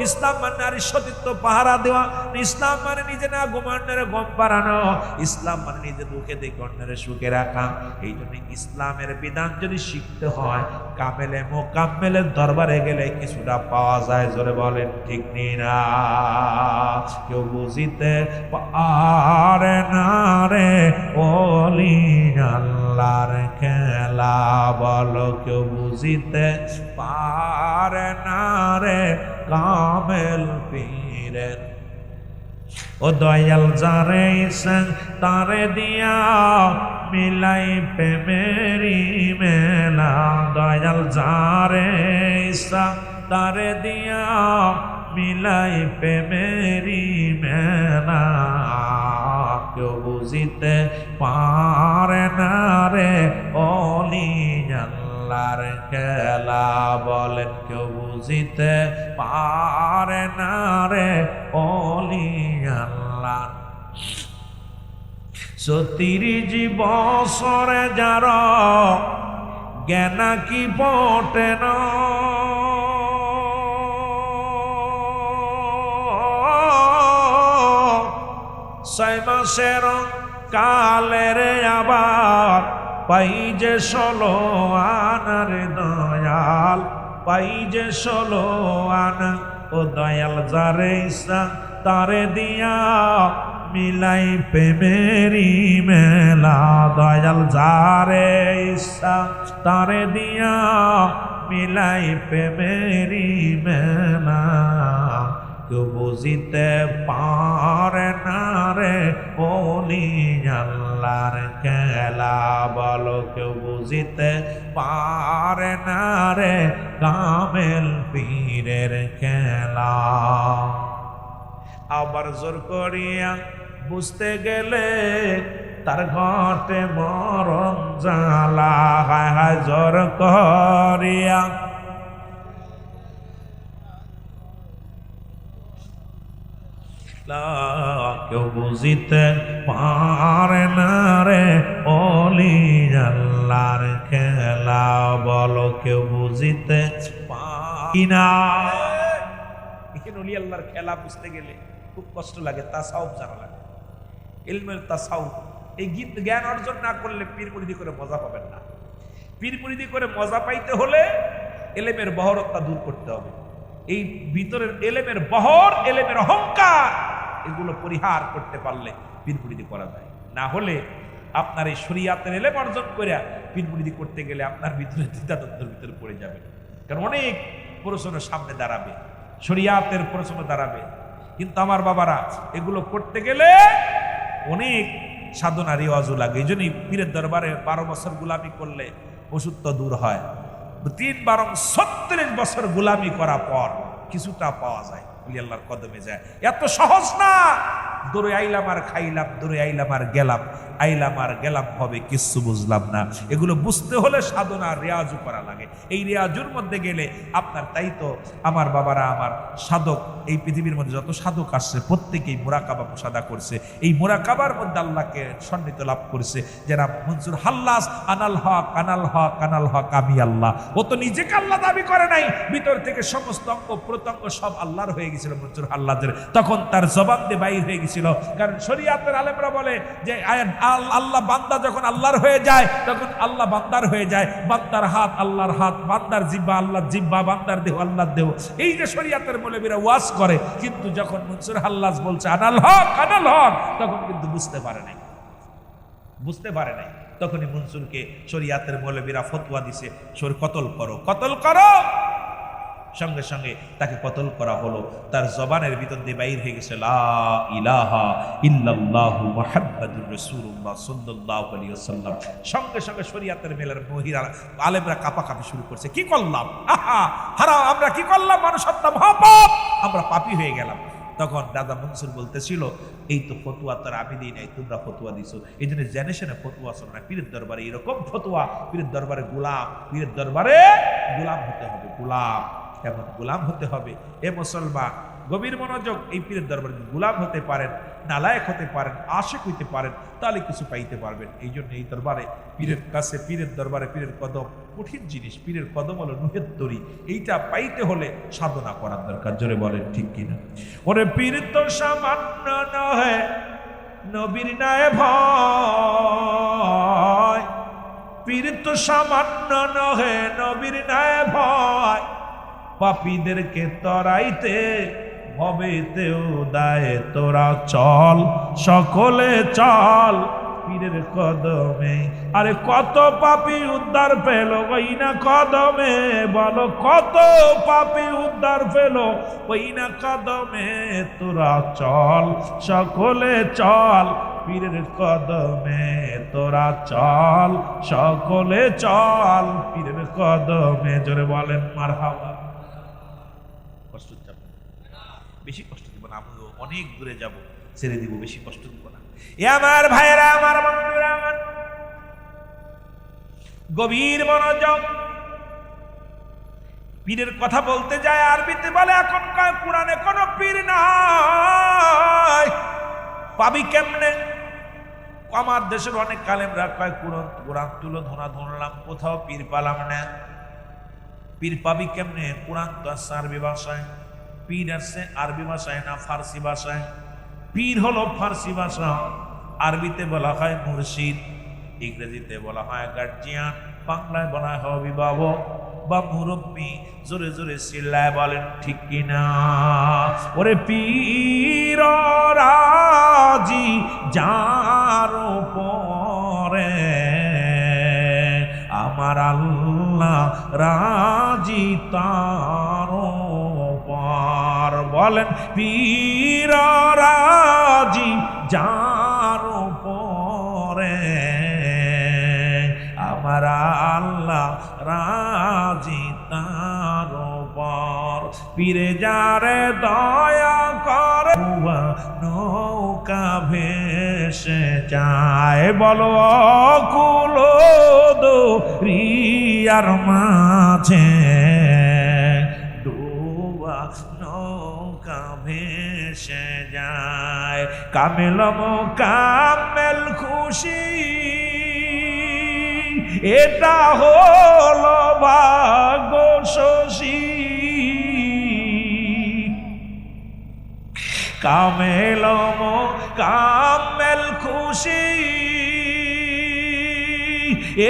ইসলাম মানে নারীর সতীত্ব পাহারা দেওয়া, ইসলাম মানে নিজে না ঘুমান্ডারে ঘুম পাড়ানো, ইসলাম মানে নিজে দুঃখে দেখে অন্যের সুখে রাখা। এই জন্য ইসলামের বিধান যদি শিখতে হয়, কামেলে মোকাম্মেলের দরবারে গেলে কিছুটা পাওয়া যায়। জোরে বলেন ঠিক না? কেউ বুঝিতে পারে না রে ওলি আল্লাহর খেলা, বলো কেউ বুঝিতে পারে না রে কামেল পীরের। ও দয়াল যারে ইসেন তারে দিয়া মিলাই প্রেমেরি মেলা, দয়াল যারে ইসা তারে দিয়া মিলাই প্রেমেরি মেলা, কেউ বুঝিতে পারে না রে ওলি আল্লাহর খেলা, বলেন কেউ বুঝিতে পারে না রে ওলি আল্লাহ। ৩০ বছরে যার জ্ঞান কি বটে না, ৬ মাসের কালের আবার পাই যে ১৬ আনার দয়াল, পাই যে ১৬ আনা। ও দয়াল যারে ইচ্ছা তারে দিয়া মিলাই প্রেমেরি মেলা, দয়াল যারে ইচ্ছা তারে দিয়া মিলাই প্রেমেরি মেলা, কেউ বুঝিতে পারে না রে ওলি আল্লাহর খেলা, বলো কেউ বুঝিতে পারে না রে কামেল পীরের খেলা। আবার জোর করিয়া বুঝতে গেলে তার ঘটে মরণ জ্বালা, হায় হায় জোর করিয়া কেউ বুঝিতে পারে না রে ওলি আল্লাহর খেলা, বলো কেউ বুঝিতে পারি না। এখানে ওলি আল্লাহর খেলা বুঝতে গেলে খুব কষ্ট লাগে, তাসাউফ জানা লাগে, ইলমুল তাসাউফ। এই জ্ঞান অর্জন না করলে পীর মুরিদি করে মজা পাবেন না। পীর মুরিদি করে মজা পাইতে হলে এলেমের বহরতা দূর করতে হবে। এই ভিতরের এলেমের বহর, এলেমের অহংকার, এগুলো পরিহার করতে পারলে পীর মুরিদি করা যায়। না হলে আপনার এই শরিয়াতের এলেম অর্জন করে পীর মুরিদি করতে গেলে আপনার ভিতরে দ্বিধাদ্বন্দ্বের ভিতরে পড়ে যাবে। কারণ অনেক প্রশ্নের সামনে দাঁড়াবে, শরিয়াতের প্রশ্ন দাঁড়াবে। কিন্তু আমার বাবারা, এগুলো করতে গেলে অনেক সাধনা রেওয়াজও লাগে। এই জন্যই পীরের দরবারে 12 বছর গোলামি করলে অসুস্থ দূর হয়। ৩-৩ বছর গোলামি করার পর কিছুটা পাওয়া যায়, ওলি আল্লাহর কদমে যায়। এত সহজ না। দৌড়ে আইলাম আর খাইলাম, দৌড়ে আইলাম আর গেলাম, আইলাম আর গেলাম হবে, কিচ্ছু বুঝলাম না। এগুলো বুঝতে হলে সাধনা রেয়াজও করা লাগে। এই রেয়াজুর মধ্যে গেলে আপনার, তাই তো আমার বাবারা, আমার সাধক, এই পৃথিবীর মধ্যে যত সাধক আসছে প্রত্যেকেই মুরাকাবা মুশাহাদা করছে। এই মুরাকাবার মধ্যে আল্লাহকে সন্নিহিত লাভ করেছে। যারা মনসুর হাল্লাস, আনাল হক আনাল হক আনাল হক আমি আল্লাহ, ও তো নিজেকে আল্লাহ দাবি করে নাই, ভিতর থেকে সমস্ত অঙ্গ প্রত্যঙ্গ সব আল্লাহর হয়ে গেছিল মনসুর হাল্লাসের। তখন তার জবান দিয়ে বাইর হয়ে গেছিল। কারণ শরীয়তের আলেমরা বলে যে আল্লাহ বান্দা যখন আল্লাহর হয়ে যায় তখন আল্লাহ বান্দার হয়ে যায়, বান্দার হাত আল্লাহর হাত, বান্দার জিহ্বা আল্লাহর জিহ্বা, বান্দার দেহ আল্লাহর দেহ। এই যে শরীয়তের মৌলবীরা ওয়াজ করে, কিন্তু যখন মনসুর হাল্লাস বলছে আনাল হক আনাল হক, তখন কিন্তু বুঝতে পারে নাই, বুঝতে পারে নাই। তখনই মনসুরকে শরীয়তের মৌলবীরা ফতোয়া দিছে, কতল করো, কতল করো। সঙ্গে সঙ্গে তাকে কতল করা হলো। তার জবানের ভিতর দিয়ে বাইর হয়ে গেছে লা ইলাহা ইল্লাল্লাহু মুহাম্মাদুর রাসূলুল্লাহ সাল্লাল্লাহু আলাইহি ওয়াসাল্লাম। সঙ্গে সঙ্গে শরীয়তের মেলার মহিলা আলেমরা কাঁপাকাঁপি শুরু করছে, কি করলাম, আহা হারাম, আমরা কি করলাম, মানুষ হত্যা মহাপাপ, আমরা পাপী হয়ে গেলাম। তখন দাদা মনসুর বলতেছিল, এই তো ফতুয়া তার আমি দিই নাই, তোমরা ফতুয়া দিছো, এই জন্য জেনে শুনে ফতুয়া শোনো না। পীরের দরবারে এরকম ফতুয়া, পীরের দরবারে গোলাম, পীরের দরবারে গোলাম হতে হবে, গোলাম, এমন গোলাম হতে হবে। এ মুসলমান, গভীর মনোযোগ, এই পীরের দরবারে গোলাম হতে পারেন, নালায়েক হতে পারেন, আশিক হইতে পারেন, তাহলে কিছু পাইতে পারবেন। এই জন্য এই দরবারে, পীরের কাছে, পীরের দরবারে, পীরের কদম কঠিন জিনিস। পীরের কদম হলো নুহের তরি, এইটা পাইতে হলে সাধনা করার দরকার। জোরে বলেন ঠিক কিনা? ওরে পীর তো সামান্য নহে, নবীর নায়ে ভয়, পীর তো সামান্য নহে, নবীর নায়ে ভয়, পাপীদেরকে তরাইতে ভবেতেও দায়, তোরা চল সকলে চল পীরের কদমে। আরে কত পাপী উদ্ধার পেল ওই না কদমে, বলো কত পাপী উদ্ধার পেল ওই না কদমে, তোরা চল সকলে চল পীরের কদমে, তোরা চল সকলে চল পীরের কদমে। জোরে বলেন মারহাবা। কষ্ট যাব, বেশি কষ্ট দিব না, আমিও অনেক দূরে যাব, ছেড়ে দিব, বেশি কষ্ট দিব না। এ আমার ভাইরা, আমার বন্ধুরা, আমার গভীর মনোযোগ। পীরের কথা বলতে যায় আরবিতে বলে, এখন কয় কোরআনে কোন পীর নাই, পাবি কেমনে? আমার দেশের অনেক কালেমরা কয় কোরআন তুলো ধরা ধরলাম, কোথাও পীর পালাম না। পীর পাবি কেমনে? কোরআন তো আসছে আরবি ভাষায়, পীর আসছে আরবি ভাষায় না ফার্সি ভাষায়। পীর হলো ফার্সি ভাষা, আরবিতে বলা হয় মুর্শিদ, ইংরেজিতে বলা হয় গার্জিয়ান, বাংলায় বলা হয় অভিভাবক বা মুরব্বী। জোরে জোরে চিল্লায় বলেন ঠিক কিনা? ওরে পীর রাজি যার উপরে, আমার আল্লাহ রাজি তার উপর। বলেন পীর রাজি যার উপরে, আমার আল্লাহ রাজি তার উপর। পীরে যারে দয়া করে নৌকা ভেসে যায়, বলো অকুল দরিয়ার মাঝে ডুবা নৌকা ভেসে যায়। কামেল মোকামেল খুশি, এটা হলো ভাগ্য শশী। কামেল মোকামেল খুশি,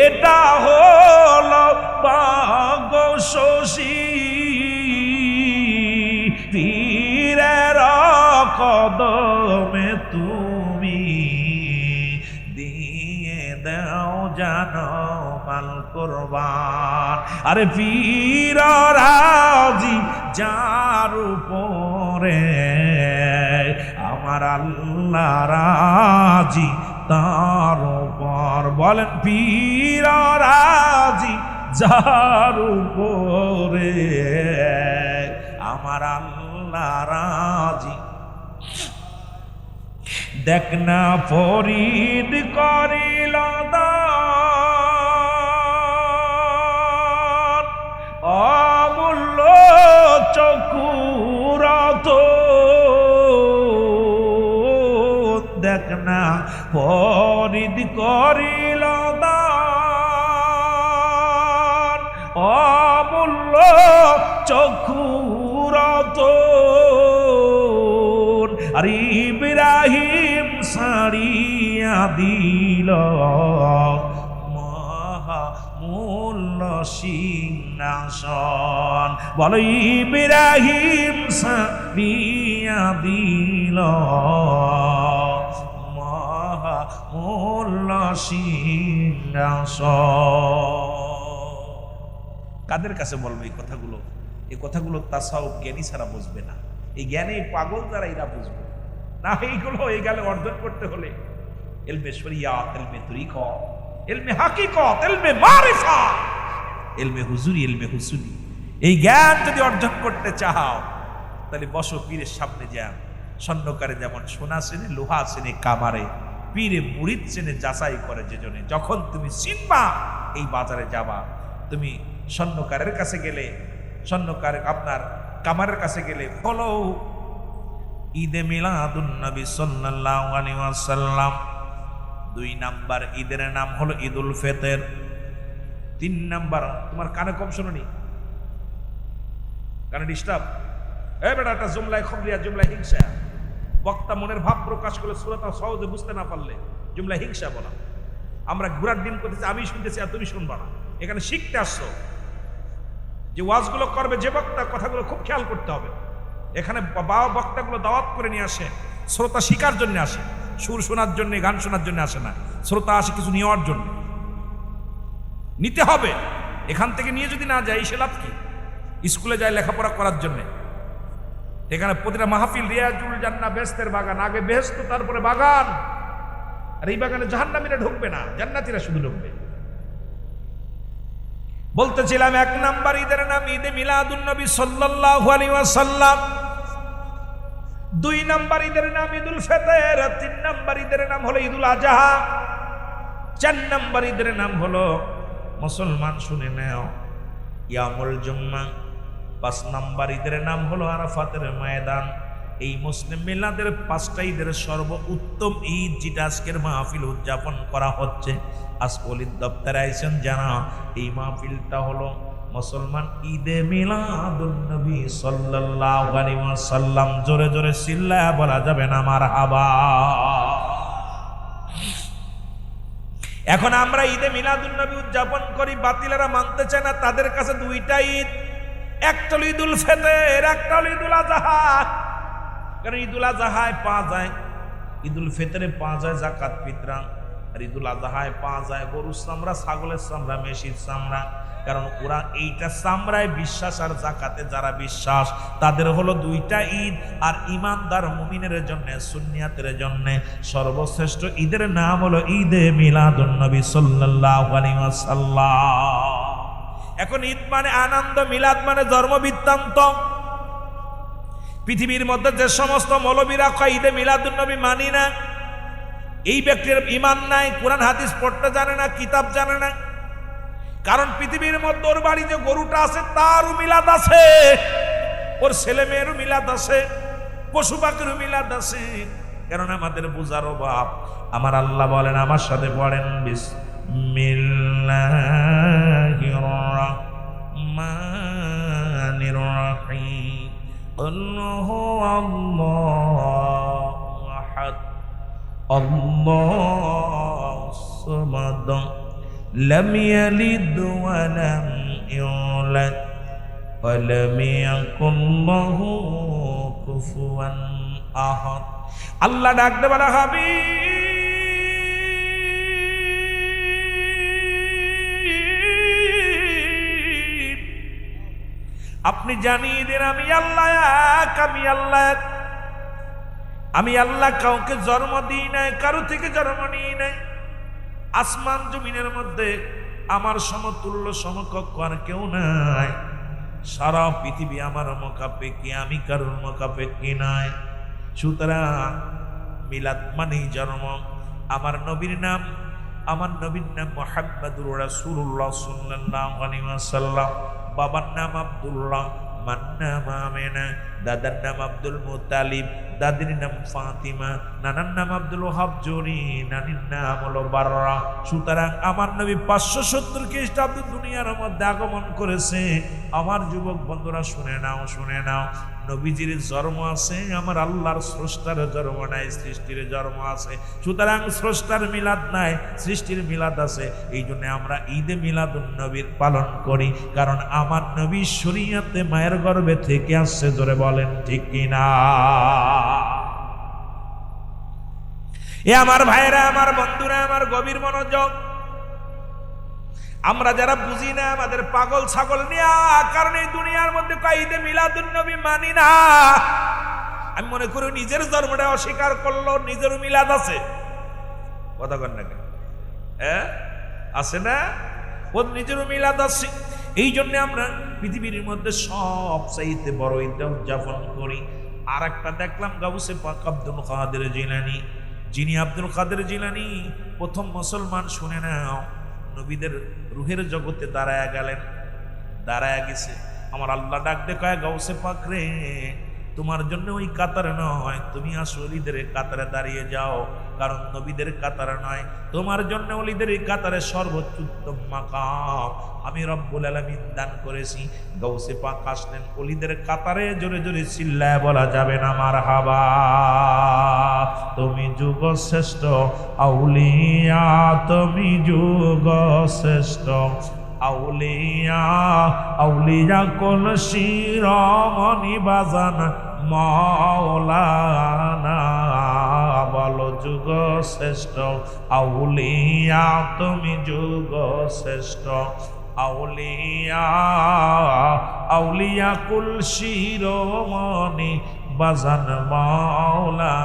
এটা হলো ভাগ্য শশী। পীরের কদমে তুমি দিয়ে দাও জানো মাল কুরবান। আরে পীর রাজি যার উপরে, আমার আল্লাহ রাজি তার উপর। বলেন পীর রাজি যার উপরে, আমার আল্লাহ রাজি দেখ না ফরিদ করিল দান, অমূল্য চকুরত। দেখ না ফরিদ করিল দান, অমূল্য চকুরত। আর ইব্রাহিম সারিয়া দিল মহামূল্য সিংহাসন। বলো ইব্রাহিম সারিয়া দিল মহামূল্য সিংহাসন। কাদের কাছে বলবো এই কথাগুলো? এই কথাগুলো তাসাউফ জ্ঞানী ছাড়া বুঝবে না। এই জ্ঞানে পাগল যারা এরা বুঝবে না। এইগুলো এই গেলে অর্জন করতে হলে ইলমে শরিয়াত, ইলমে তরিকত, ইলমে হাকিকত, ইলমে মারিফা, ইলমে হুজুরি, ইলমে হুসুলি, এই জ্ঞান যদি অর্জন করতে চাও তাহলে বসো পীরের সামনে যাও। স্বর্ণকারে যেমন সোনা চেনে, লোহা চেনে, কামারে পীরে মুরিদ চেনে, যাচাই করে যেজনে। যখন তুমি চিনবা এই বাজারে যাবা, তুমি স্বর্ণকারের কাছে গেলে, স্বর্ণকার আপনার কামারের কাছে গেলে ফলো ঈদে মিলাদুন নবী সাল্লাল্লাহু আলাইহি ওয়াসাল্লাম। 2 নাম্বার ঈদের নাম হলো ঈদুল ফিতর। 3 নাম্বার, তোমার কানে কম শুনুনি, কানে ডিস্টার্ব। এই বেটা, একটা জুমলায় খবরিয়া, জুমলায় হিংসা। বক্তা মনের ভাব প্রকাশ করে সূরাটা সহজে বুঝতে না পারলে জুমলায় হিংসা বলা। আমরা ঘোরার দিন করতেছি, আমি শুনতেছি আর তুমি শুনবা না। এখানে শিখতে আসছো। যে ওয়াজগুলো করবে যে বক্তা, কথাগুলো খুব খেয়াল করতে হবে। এখানে বাবা বক্তাগুলো দাওয়াত করে নিয়ে আসে, শ্রোতা শিকার জন্য আসে, সুর শোনার জন্য, গান শোনার জন্য আসে না। শ্রোতা আসে কিছু নেওয়ার জন্য, নিতে হবে। এখান থেকে নিয়ে যদি না যায় সে লাভ কি? স্কুলে যায় লেখাপড়া করার জন্য। এখানে প্রতিটা মাহফিল রিয়াজুল জান্নাহ, বেহেশতের বাগান। আগে বেহেশত, তারপরে বাগান। আর এই বাগানে জাহান্নামীরা ঢুকবে না, জান্নাতীরা শুধু ঢুকবে। বলতেছিলাম 1 নাম্বার ঈদের নাম ঈদে মিলাদুন নবী সাল্লাল্লাহু আলাইহি ওয়াসাল্লাম। 2 নাম্বার ঈদের নাম ঈদুল ফিতর। 3 নাম্বার ঈদের নাম হলো ঈদুল আজহা। 4 নাম্বার ঈদের নাম হলো, মুসলমান শুনে নাও, ইয়ামুল জুম্মা। 5 নাম্বার ঈদের নাম হলো আরাফাতের ময়দান। এই মুসলিম মিলাদের 5টা ঈদের সর্বোত্তম ঈদ যেটা আজকের মাহফিল উদযাপন করা হচ্ছে। আজকে ওলিদ দপ্তরে আইছেন জানা, এই মাহফিলটা হলো মুসলমান ঈদে মিলাদুন নবী সাল্লাল্লাহু আলাইহি ওয়াসাল্লাম। জোরে জোরে চিল্লায়া বলা যাবে না মারহাবা। এখন আমরা ঈদে মিলাদুন নবী উদযাপন করি, বাতিলেরা মানতে চায় না। তাদের কাছে 2টা ঈদ, একটা হলো ঈদুল ফিতর, একটা হলো ঈদুল আজহা। কারণ ঈদুল আজহায় পাওয়া যায়, ঈদুল ফিতরে পাওয়া যায় যাকাত ফিতরা, আর ঈদুল আজহায় পাওয়া যায় গরুর চামড়া, ছাগলের চামড়া, মেষির চামড়া। কারণ ওরা এইটা চামড়ায় বিশ্বাস, আর জাকাতে যারা বিশ্বাস তাদের হলো 2টা ঈদ। আর ইমানদার মুমিনের জন্য, সুন্নিয়াতের জন্য সর্বশ্রেষ্ঠ ঈদের নাম হলো ঈদে মিলাদুন নবী সাল্লাল্লাহু আলাইহি ওয়াসাল্লাম। এখন ঈদ মানে আনন্দ, মিলাদ মানে জন্ম বৃত্তান্ত। পৃথিবীর মধ্যে যে সমস্ত মৌলবীরা কয় ঈদে মিলাদুন নবী মানি না, এই ব্যক্তির ঈমান নাই, কোরআন হাদিস পড়তে জানে না, কিতাব জানে না। কারণ পৃথিবীর মধ্যে ওর বাড়ি যে গরুটা আছে তারও মিলাদ আছে, ওর ছেলে মেয়েরও মিলাদ আছে, পশু পাখিরও মিলাদ আছে। কারণ আমাদের বুঝার অভাব। আমার আল্লাহ বলেন, আমার সাথে পড়েন, বিসমিল্লাহির রাহমানির রাহিম। আল্লাহু আহাদ, আল্লাহুস সামাদ, লাম ইয়ালিদ ওয়া লাম ইউলাদ ওয়া লাম ইয়াকুল লাহু কুফুয়ান আহাদ। আল্লাহ ডাক দে বলা হাবিব, আপনি জানিয়ে দেন আমি আল্লাহ এক, আমি আল্লাহ এক। আমি আল্লাহ কাউকে জন্ম দিই নাই, কারো থেকে জন্ম নিই নাই। আসমান জমিনের মধ্যে আমার সমতুল্য সমকক্ষ আর কেউ নাই। সারা পৃথিবী আমার মোকাপেক্ষী, আমি কারোর মোকাপেক্ষী নাই। সুতরাং মিলাদ মানেই জন্ম। আমার নবীর নাম মুহাম্মাদুর রাসূলুল্লাহ সাল্লাল্লাহু আলাইহি ওয়াসাল্লাম। বাবার নাম আব্দুল্লাহ, মার নাম আমেনা, দাদার নাম আব্দুল মুত্তালিব, দাদির নাম ফাতিমা, নানার নাম আব্দুল ওয়াহাব জুরি, নানির নাম হলো বাররা। সুতরাং আমার নবী 570 খ্রিস্টাব্দে দুনিয়ার মধ্যে আগমন করেছে। আমার যুবক বন্ধুরা শুনে নাও, নবীজির জন্ম আছে, আমার আল্লাহর স্রষ্টার জন্ম নাই, সৃষ্টির জন্ম আছে। সুতরাং স্রষ্টার মিলাদ নাই, সৃষ্টির মিলাদ আছে। এই জন্য আমরা ঈদে মিলাদুন নবীর পালন করি, কারণ আমার নবী শরীয়তে মায়ের গর্ভে থেকে আসছে। জোরে বলেন ঠিক কিনা? এ আমার ভাইরা, আমার বন্ধুরা, আমার গভীর মনোযোগ। আমরা যারা বুঝি না, আমাদের পাগল ছাগল নিয়ে, কারণ এই দুনিয়ার মধ্যে ঈদে মিলাদুন নবী মানি না। আমি মনে করি নিজের ধর্মটা অস্বীকার করলো, নিজের মিলাদ আছে। কথা কন না, হ্যাঁ আছে না? ও নিজের মিলাদ আছে। এই জন্য আমরা পৃথিবীর মধ্যে সবচাইতে বড় ঈদটা উদযাপন করি। আর একটা দেখলাম গাউসে পাক আব্দুল কাদের জিলানী, যিনি আব্দুল কাদের জিলানী প্রথম মুসলমান। শুনে নাও, নবীদের রুহের জগতে দাঁড়ায় গেলেন, দাঁড়ায় গেছে। আমার আল্লাহ ডাক দেখায়, গাউসে পাক রে, তোমার জন্য ওই কাতারে নয়, তুমি আসলিদের কাতারে দাঁড়িয়ে যাও। কারণ নবীদের কাতারে নয়, তোমার জন্য ওলিদের কাতারে সর্বোচ্চ উত্তম মাকাম আমি রব্বুল আলামিন দান করেছি। গাউসে পাক আসলেন ওলিদের কাতারে, জোরে জোরে চিল্লায় বলা যাবে না মারহাবা। তুমি যুগ শ্রেষ্ঠ আউলিয়া, তুমি যুগ শ্রেষ্ঠ আউলিয়া, আউলিয়া কোন শিরোমণি বাজান মাওলানা। বলো যুগ শ্রেষ্ঠ আউলিয়া, তুমি যুগ শ্রেষ্ঠ আউলিয়া, আউলিয়া কুল শিরোমণি বাজান মাওলানা।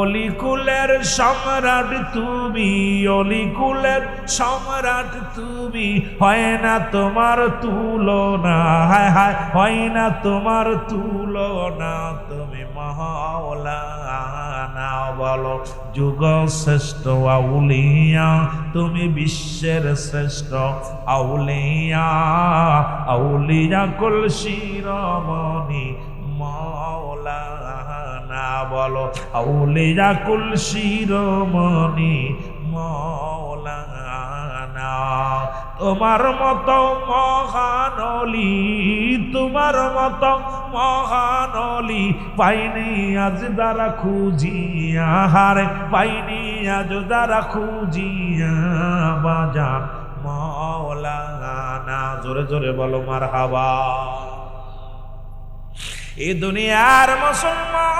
অলিকুলের সম্রাট তুমি, অলিকুলের সম্রাট তুমি, হয় না তোমার তুলনা, হায় হায় হয় না তোমার তুলনা, তুমি মাওলানা। বলো যুগ শ্রেষ্ঠ আউলিয়া, তুমি বিশ্বের শ্রেষ্ঠ আউলিয়া, আউলিয়া কুল শিরোমণি মাওলানা। বলো আউলিয়া কুল শিরোমণি মাওলানা। তোমার মতো মহান অলি, তোমার মতো মহান অলি পাইনি আজ দ্বারা খুঁজিয়া, হারে পাইনি আজ দ্বারা খুঁজিয়া বাজান মাওলানা। জোরে জোরে বলো মারহাবা। এই দুনিয়ার মুসলমান,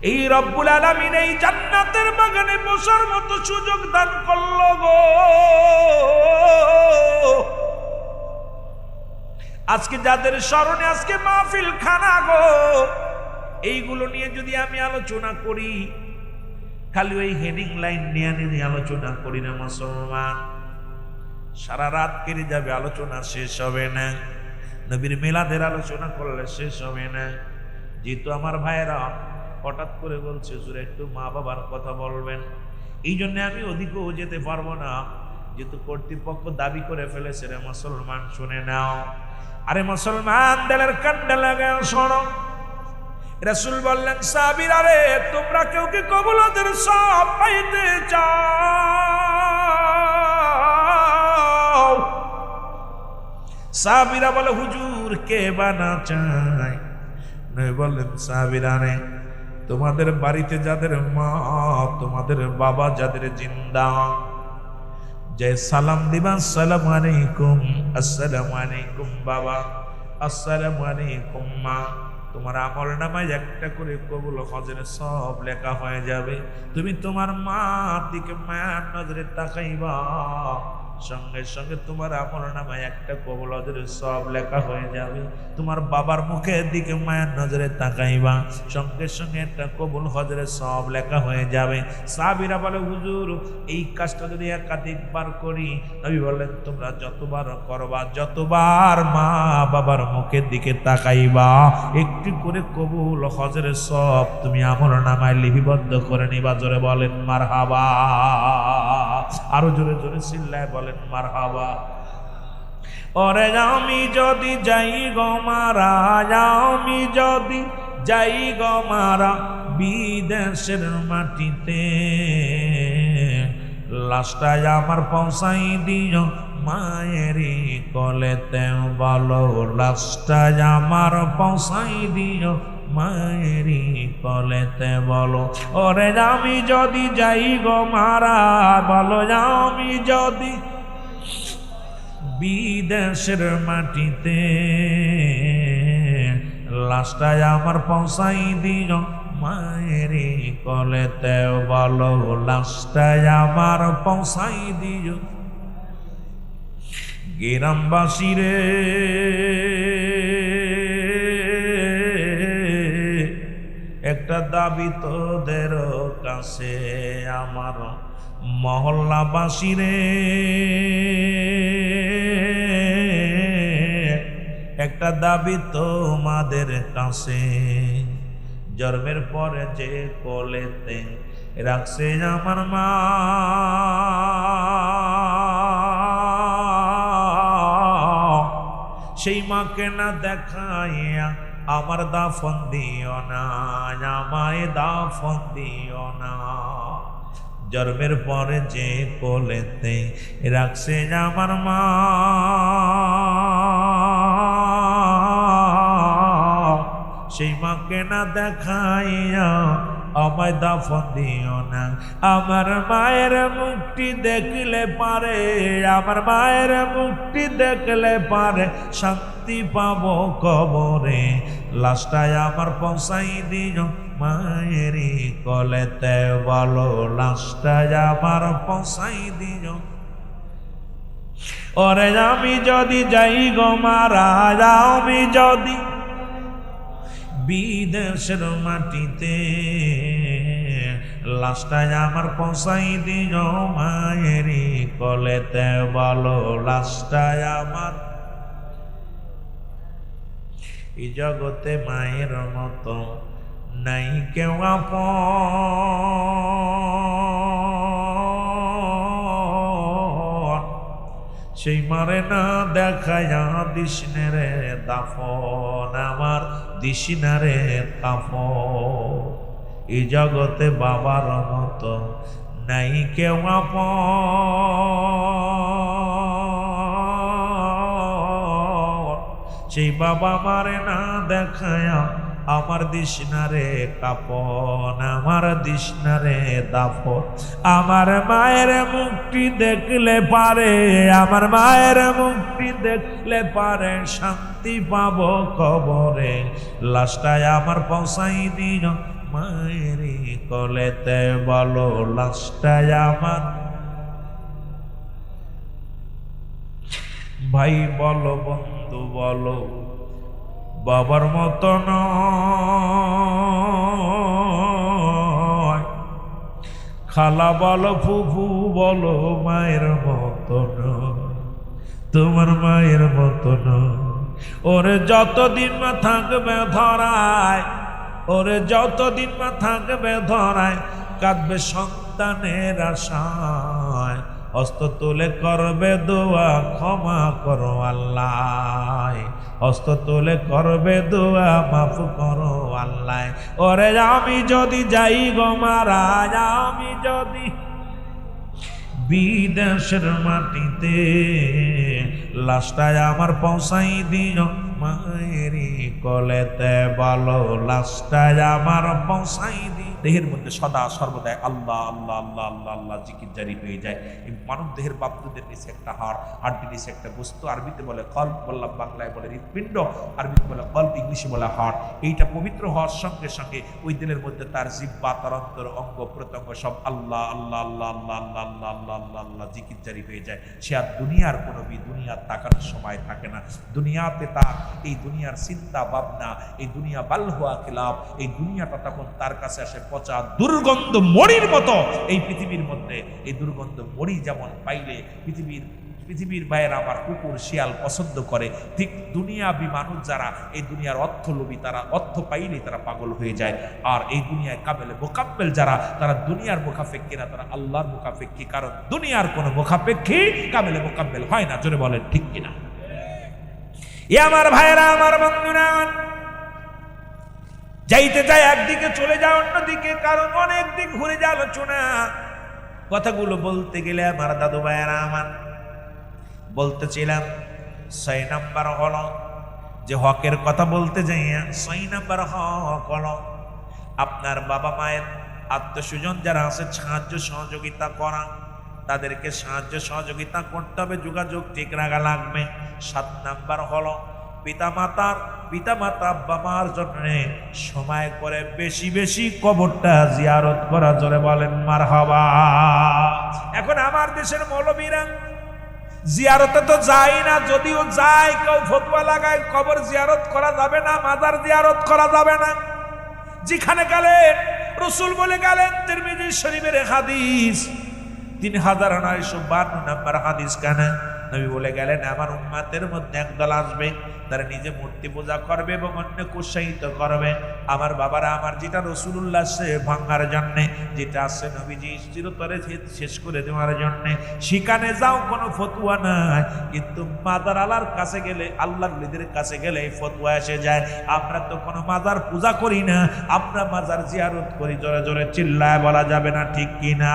এই রব্বুল আলামিন এই জান্নাতের বাগানে বসার মতো সুযোগ দান করলো গো। আজকে যাদের স্মরণে আজকে মাহফিল খানা গো, এইগুলো নিয়ে যদি আমি আলোচনা করি, খালি ওই হেডিং লাইন নিয়ে আলোচনা করি না মুসলমান, সারা রাত কেটে যাবে, আলোচনা শেষ হবে না। নবীর মিলাদের আলোচনা করলে শেষ হবে না। যেহেতু আমার ভাইয়েরা হঠাৎ করে বলছে জুড়ে একটু মা বাবার কথা বলবেন, এই জন্য আমি অধিকও যেতে পারবো না, যেহেতু কর্তৃপক্ষ দাবি করে ফেলেছে। রে মুসলমান শুনে নাও, আরে মুসলমান দেলের কান্ডা লাগাও শোনো। রাসূল বললেন সাহাবীরা রে, তোমরা কেউ কি কবুলতের সব পাইতে চাও? সাহাবীরা বলে হুজুর কে বানা চায়? নবী বললেন সাহাবীরা রে, তোমাদের বাড়িতে যাদের মা, তোমাদের বাবা যাদের জিন্দা, যে সালাম দিবা আসসালামু আলাইকুম, আসসালামু আলাইকুম বাবা, আসসালামু আলাইকুম মা, তোমার আমল নামায় একটা করে কবুল হজের সব লেখা হয়ে যাবে। তুমি তোমার মার দিকে মায়ের নজরে তাকাইবা, সঙ্গে সঙ্গে তোমার আমল নামায় একটা কবুল হজরের সব লেখা হয়ে যাবে। তোমার বাবার মুখের দিকে মায়ের নজরে তাকাইবা, সঙ্গে সঙ্গে একটা কবুল হজরের সব লেখা হয়ে যাবে। সাহাবীরা বলে হুজুর এই কাজটা যদি একাধিকবার করি, নবী বললেন তোমরা যতবার করবা, যতবার মা বাবার মুখের দিকে তাকাইবা, একটু করে কবুল হজরের সব তুমি আমল নামায় লিপিবদ্ধ করে নিবা। জোরে বলেন মারহাবা, আরো জোরে জোরে চিল্লায় বলেন মারহাবা। ওরে আমি যদি যাই গো মারা, আমি যদি যাই গো মারা বিদেশের মাটিতে, লাশটায় আমার পৌঁছাই দিও মায়েরই কলেতে, বলো লাশটায় আমার পৌঁছাই দিও মায়েরই কলেতে, বলো। ওরে আমি যদি যাই গো মারা, বলো আমি যদি বিদেশের মাটিতে, লাশটায় আমার পৌঁছাই দিও মায়েরই কলেতে, বলো লাশটায় আমার পৌঁছাই দিও। গ্রামবাসী রে একটা দাবি তোদের কাছে, আমার মহল্লাবাসী রে একটা দাবি তোমাদের কাছে, জন্মের পরে যে কোলেতে রাখছে আমার মা, সেই মাকে না দেখাইয়া আমার দাফন দিও না, আমায় দাফন দিও না। জন্মের পরে যে কোলেতে রাখছে আমার মা, সেই মাকে না দেখাইয়া আমায় দাফন দিও না। আমার মায়ের মুখটি দেখলে পারে, আমার মায়ের মুখটি দেখলে পারে শান্তি পাবো কবরে, লাশটায় আমার পৌঁছাই দিও মায়েরই কলেতে, বলো লাশটায় আমার পৌঁছাই দিও। ওরে আমি যদি যাই গো মারা, আমি যদি বিদেশের মাটিতে, লাশটায় আমার পৌঁছাই দিও মায়েরই কলেতে, বলো লাশটায় আমার। এই জগতে মায়ের মতো নাই কেউ আপন, সেই মারে না দেখায়া দিশনে রে দাফন, আমার দিশনা রে কাফন। এই জগতে বাবার মতো নাই কেউ আপন, সেই বাবা মারে না দেখায়া আমার দিশনারে কাপন, আমার দিশনারে দাফন। আমার মায়ের মুখটি দেখলে পারে, আমার মায়ের মুখটি দেখলে পারে শান্তি পাবো কবরে, লাশটায় আমার পৌঁছাই দিও মায়েরই কলেতে, বলো লাশটায় আমার। ভাই বলো বন্ধু বলো বাবার মতো নয়, খালা বলো ফুফু বলো মায়ের মতো নয়, তোমার মায়ের মতো নয়। ওরে যতদিন মা থাকবে ধরায়, ওরে যতদিন মা থাকবে ধরায়, কাঁদবে সন্তানের আশায়, হস্ত তুলে করবে দোয়া ক্ষমা করো আল্লাহ, হস্ত তুলে করবে দোয়া মাফ করো আল্লাহ। ওরে আমি যদি যাই গো মারা, আমি যদি বিদেশের মাটিতে, লাশটায় আমার পৌঁছাই দিও মায়েরই কলেতে, বলো লাশটায় আমার পৌঁছাই দিও। দেহের মধ্যে সদা সর্বদাই আল্লাহ আল্লাহ আল্লাহ আল্লাহ আল্লাহ জিকির জারি হয়ে যায়। এই মানব দেহের বাবদুদের নিচে একটা হাড়টির নিচে একটা বস্তু, আরবিতে বলে কল্ব, বললাম বাংলায় বলে হৃৎপিণ্ড, আরবিতে বলে কল্ব, ইংলিশে বলে হার্ট। এইটা পবিত্র হওয়ার সঙ্গে সঙ্গে ওই দিলের মধ্যে তার জিহ্বা, তার অন্তর, অঙ্গ প্রত্যঙ্গ সব আল্লাহ আল্লাহ আল্লাহ আল্লাহ আল্লাহ আল্লাহ আল্লাহ আল্লাহ আল্লাহ জিকির জারি হয়ে যায়। সে আর দুনিয়ার কোনো দুনিয়ার তাকানোর সময় থাকে না। দুনিয়াতে তার এই দুনিয়ার চিন্তা ভাবনা, এই দুনিয়া বালহুয়া খিলাফ, এই দুনিয়াটা তখন তার কাছে আসে পচা দুর্গন্ধ মরির মতো। এই পৃথিবীর মধ্যে এই দুর্গন্ধ মরি যেমন পাইলে পৃথিবীর বাইরে আমার কুকুর শিয়াল পছন্দ করে, ঠিক দুনিয়াবি মানুষ যারা এই দুনিয়ার অর্থলোভী, তারা অর্থ পাইলেই তারা পাগল হয়ে যায়। আর এই দুনিয়ায় কাবেলে মোকাব্বেল যারা, তারা দুনিয়ার মুখাপেক্ষী না, তারা আল্লাহর মুখাপেক্ষী। কারণ দুনিয়ার কোনো মুখাপেক্ষী কাবেলে মোকাব্বেল হয় না। জোরে বলেন ঠিক কিনা? এ আমার ভাইরা, আমার বন্ধুরা, যাইতে চাই একদিকে চলে যাও অন্যদিকে, কারণ অনেক দিক ঘুরে যায় আলোচনা। কথাগুলো বলতে গেলে আমার দাদু ভাইয়েরা আমার বলতেছিলাম 6 নাম্বার হলো যে হকের কথা বলতে যাইয়া 6 নাম্বার হক হলো আপনার বাবা মায়ের আত্মস্বজন যারা আছে সাহায্য সহযোগিতা করা, তাদেরকে সাহায্য সহযোগিতা করতে হবে, যোগাযোগ ঠিক রাখা লাগবে। 7 নাম্বার হলো পিতামাতা আব্বা মার জন্য সময় করে বেশি বেশি কবরটা জিয়ারত করা। জোরে বলেন মারহাবা। এখন আমার দেশের মৌলবীরা জিয়ারতে তো যায় না, যদিও যায় কেউ ফতোয়া লাগায় কবর জিয়ারত করা যাবে না, মাজার জিয়ারত করা যাবে না। যেখানে গেলেন রাসূল বলে গেলেন, তিরমিজি শরীফের হাদিস 3952 নম্বর হাদিস কানে নবী বলে গেলেন, আমার উম্মতের মধ্যে একদল আসবে, তারা নিজে মূর্তি পূজা করবে এবং অন্যকে উৎসাহিত করবে। আমার বাবারা আমার, যেটা রাসূলুল্লাহ সে ভাঙার জন্য, যেটা আছে নবীজি চিরতরে শেষ করে দেওয়ার জন্য, সেখানে যাও কোনো ফতোয়া নাই। কিন্তু মাজার আল্লাহর কাছে গেলে, আল্লাহর ওলিদের কাছে গেলে এই ফতোয়া এসে যায়। আমরা তো কোনো মাজার পূজা করি না, আমরা মাজার জিয়ারত করি। জোরে জোরে চিল্লায় বলা যাবে না ঠিক কিনা?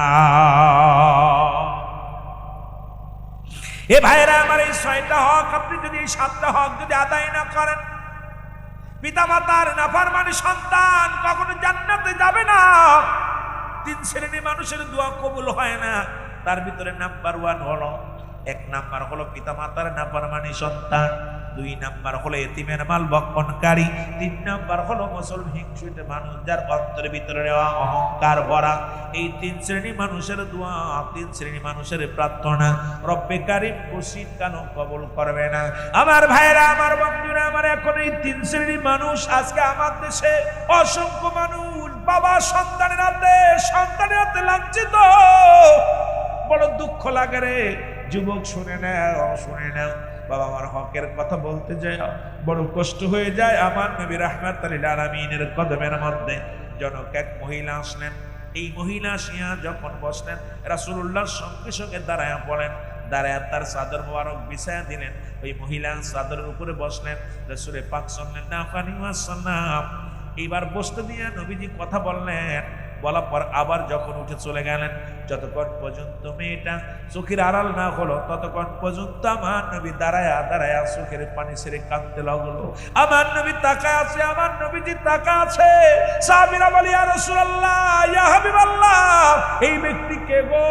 এ ভাইরা আমার, এই 6টা হক আপনি যদি, এই 7টা হক যদি আদায় না করেন, পিতামাতার নাফরমানি সন্তান কখনো জান্নাতে যাবে না। 3 শ্রেণীর মানুষের দোয়া কবুল হয় না। তার ভিতরে নাম্বার 1 হলো, 1 নাম্বার হলো পিতামাতার নাফরমানি সন্তান, 2 নাম্বার হলো এতিমের মাল ভক্ষণকারী, 3 নাম্বার হলো মুসলমান হিংসুটে মানুষ, যার অন্তরের ভিতরে অহংকার ভরা। এই 3 শ্রেণী মানুষের দোয়া, 3 শ্রেণী মানুষের প্রার্থনা রব্বে কারীম কুসিত কেন কবুল করবে না? আমার ভাইরা, আমার বন্ধুরা আমার, এখন এই 3 শ্রেণীর মানুষ আজকে আমার দেশে অসংখ্য মানুষ বাবা সন্তানের হাতে লাঞ্ছিত। বড় দুঃখ লাগে রে যুবক, শুনে নাও বাবা আমার হকের কথা বলতে যায় বড় কষ্ট হয়ে যায়। আমার নবী রাহমাতুল লিল আলামিনের কদমের মধ্যে জনক এক মহিলা আসলেন। এই মহিলা আসিয়া যখন বসলেন, রাসূলুল্লাহর সঙ্গে সঙ্গে দাঁড়ায়া পড়েন, দাঁড়ায়া তার চাদর মোবারক বিছায়া দিলেন। ওই মহিলা চাদরের উপরে বসলেন। রাসূল পাক সাল্লাল্লাহু আলাইহি ওয়াসাল্লাম এইবার বসতে দিয়ে নবীজি কথা বললেন। বলার পর আবার যখন উঠে চলে গেলেন, যতক্ষণ পর্যন্ত মেয়েটা চোখের আড়াল না হলো ততক্ষণ পর্যন্ত আমার নবী দাঁড়ায়া চোখের পানি ছেড়ে কাঁদতে লাগলো। আমার নবী তাকায় আছে, আমার নবীজি তাকায় আছে। সাহাবীরা বলে, ইয়া রাসূলুল্লাহ, ইয়া হাবিবাল্লাহ, এই ব্যক্তি কে গো?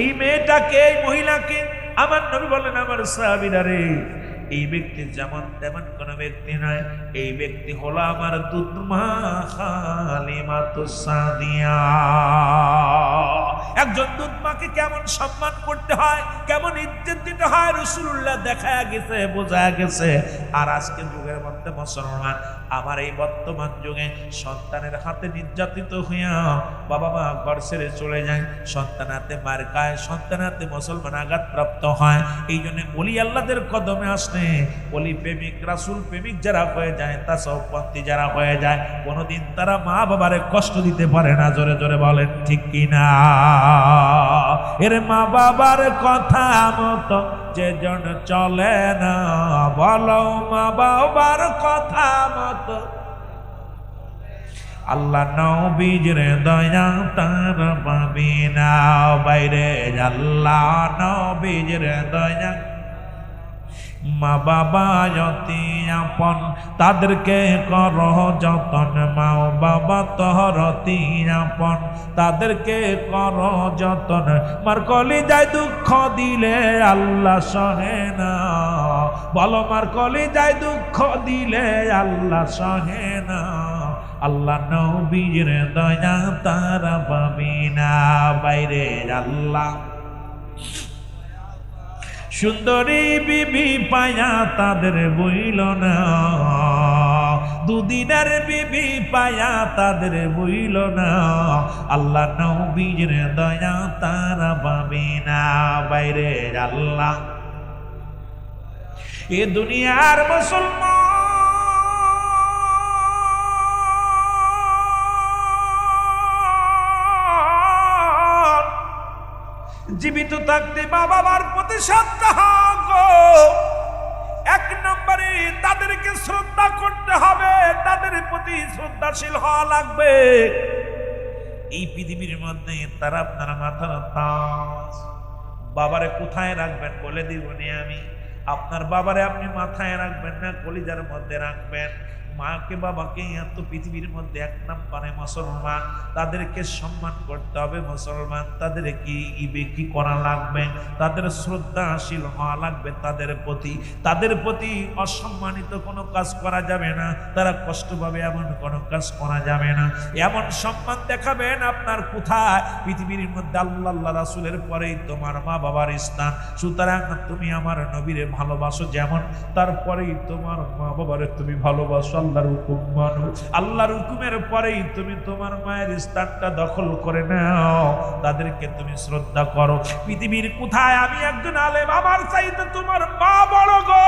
এই মেয়েটাকে, এই মহিলাকে? আমার নবী বলেন, আমার সাহাবীরা রে, এই ব্যক্তি যেমন তেমন কোন ব্যক্তি নয়, এই ব্যক্তি হলো আমার দুধ মা হালিমাতুস সাদিয়া। একজন দুধ মাকে কেমন সম্মান করতে হয়, কেমন ইজ্জত দিতে হয়, রাসূলুল্লাহ দেখায়া গেছে, বোঝা গেছে। আর আজকে যুগের মধ্যে মুসলমান, আমার এই বর্তমান যুগে সন্তানের হাতে নির্যাতিত হইয়া বাবা মা ঘর ছেড়ে চলে যায়, সন্তান হাতে মার খায়, সন্তান হাতে মুসলমান আঘাতপ্রাপ্ত হয়। এই জন্য ওলি আল্লাহদের কদমে আসলে ওলি প্রেমিক, রাসূল প্রেমিক যারা হয়ে যায়, তাসাউফপন্থী যারা হয়ে যায়, কোনোদিন তারা মা বাবারে কষ্ট দিতে পারে না। জোরে জোরে বলেন ঠিক কিনা? এর মা বাবার কথা মতো যে জন চলে না, বলো মা বাবার কথা মতো। আল্লাহ নবীর দয়া তার পাবি না বাইরে, আল্লাহ নবীর দয়া মা বাবা অতি আপন, তাদেরকে কর যতন। মা বাবা তোর অতি আপন, তাদেরকে কর যতন। মার কলিজায় দুঃখ দিলে আল্লাহ সহে না, বলো মার কলিজায় দুঃখ দিলে আল্লাহ সহে না। আল্লাহ নবীর দয়া তারা পাবি না, বাইরে আল্লাহ সুন্দরী বিবি পায়া তাদের বইল না, দুদিনের বিবি পায়া তাদের বইল না। আল্লাহ নবীর দয়া তারা পাবি না, বাইরে আল্লাহ। এ দুনিয়ার মুসলমান জীবিত থাকতে মা বাবার প্রতি শ্রদ্ধা গো। এক নম্বরে তাদেরকে শ্রদ্ধা করতে হবে, তাদের প্রতি শ্রদ্ধাশীল হওয়া লাগবে। এই পৃথিবীর মধ্যে তারা আপনারা মাথার তাজ। বাবারে কোথায় রাখবেন বলে দিবনি আমি। আপনার বাবারে আপনি মাথায় রাখবেন না, কলিজার মধ্যে রাখবেন। মাকে বাবাকে এত পৃথিবীর মধ্যে এক নম্বরে মুসলমান, তাদেরকে সম্মান করতে হবে মুসলমান। তাদের কি করা লাগবে? তাদের শ্রদ্ধাশীল হওয়া লাগবে তাদের প্রতি অসম্মানিত কোনো কাজ করা যাবে না, তারা কষ্ট পাবে এমন কোনো কাজ করা যাবে না। এমন সম্মান দেখাবেন আপনার কোথায়? পৃথিবীর মধ্যে আল্লাহ রাসূলের পরেই তোমার মা বাবার স্থান। সুতরাং তুমি আমার নবীরে ভালোবাসো যেমন, তারপরেই তোমার মা বাবারে তুমি ভালোবাসো। আল্লাহর হুকুম মানো, আল্লাহর হুকুমের পরেই তুমি তোমার মায়ের স্থানটা দখল করে নাও, তাদেরকে তুমি শ্রদ্ধা করো। পৃথিবীর কোথায় আমি একজন আলেম, আমার চাইতে তোমার মা বড় গো।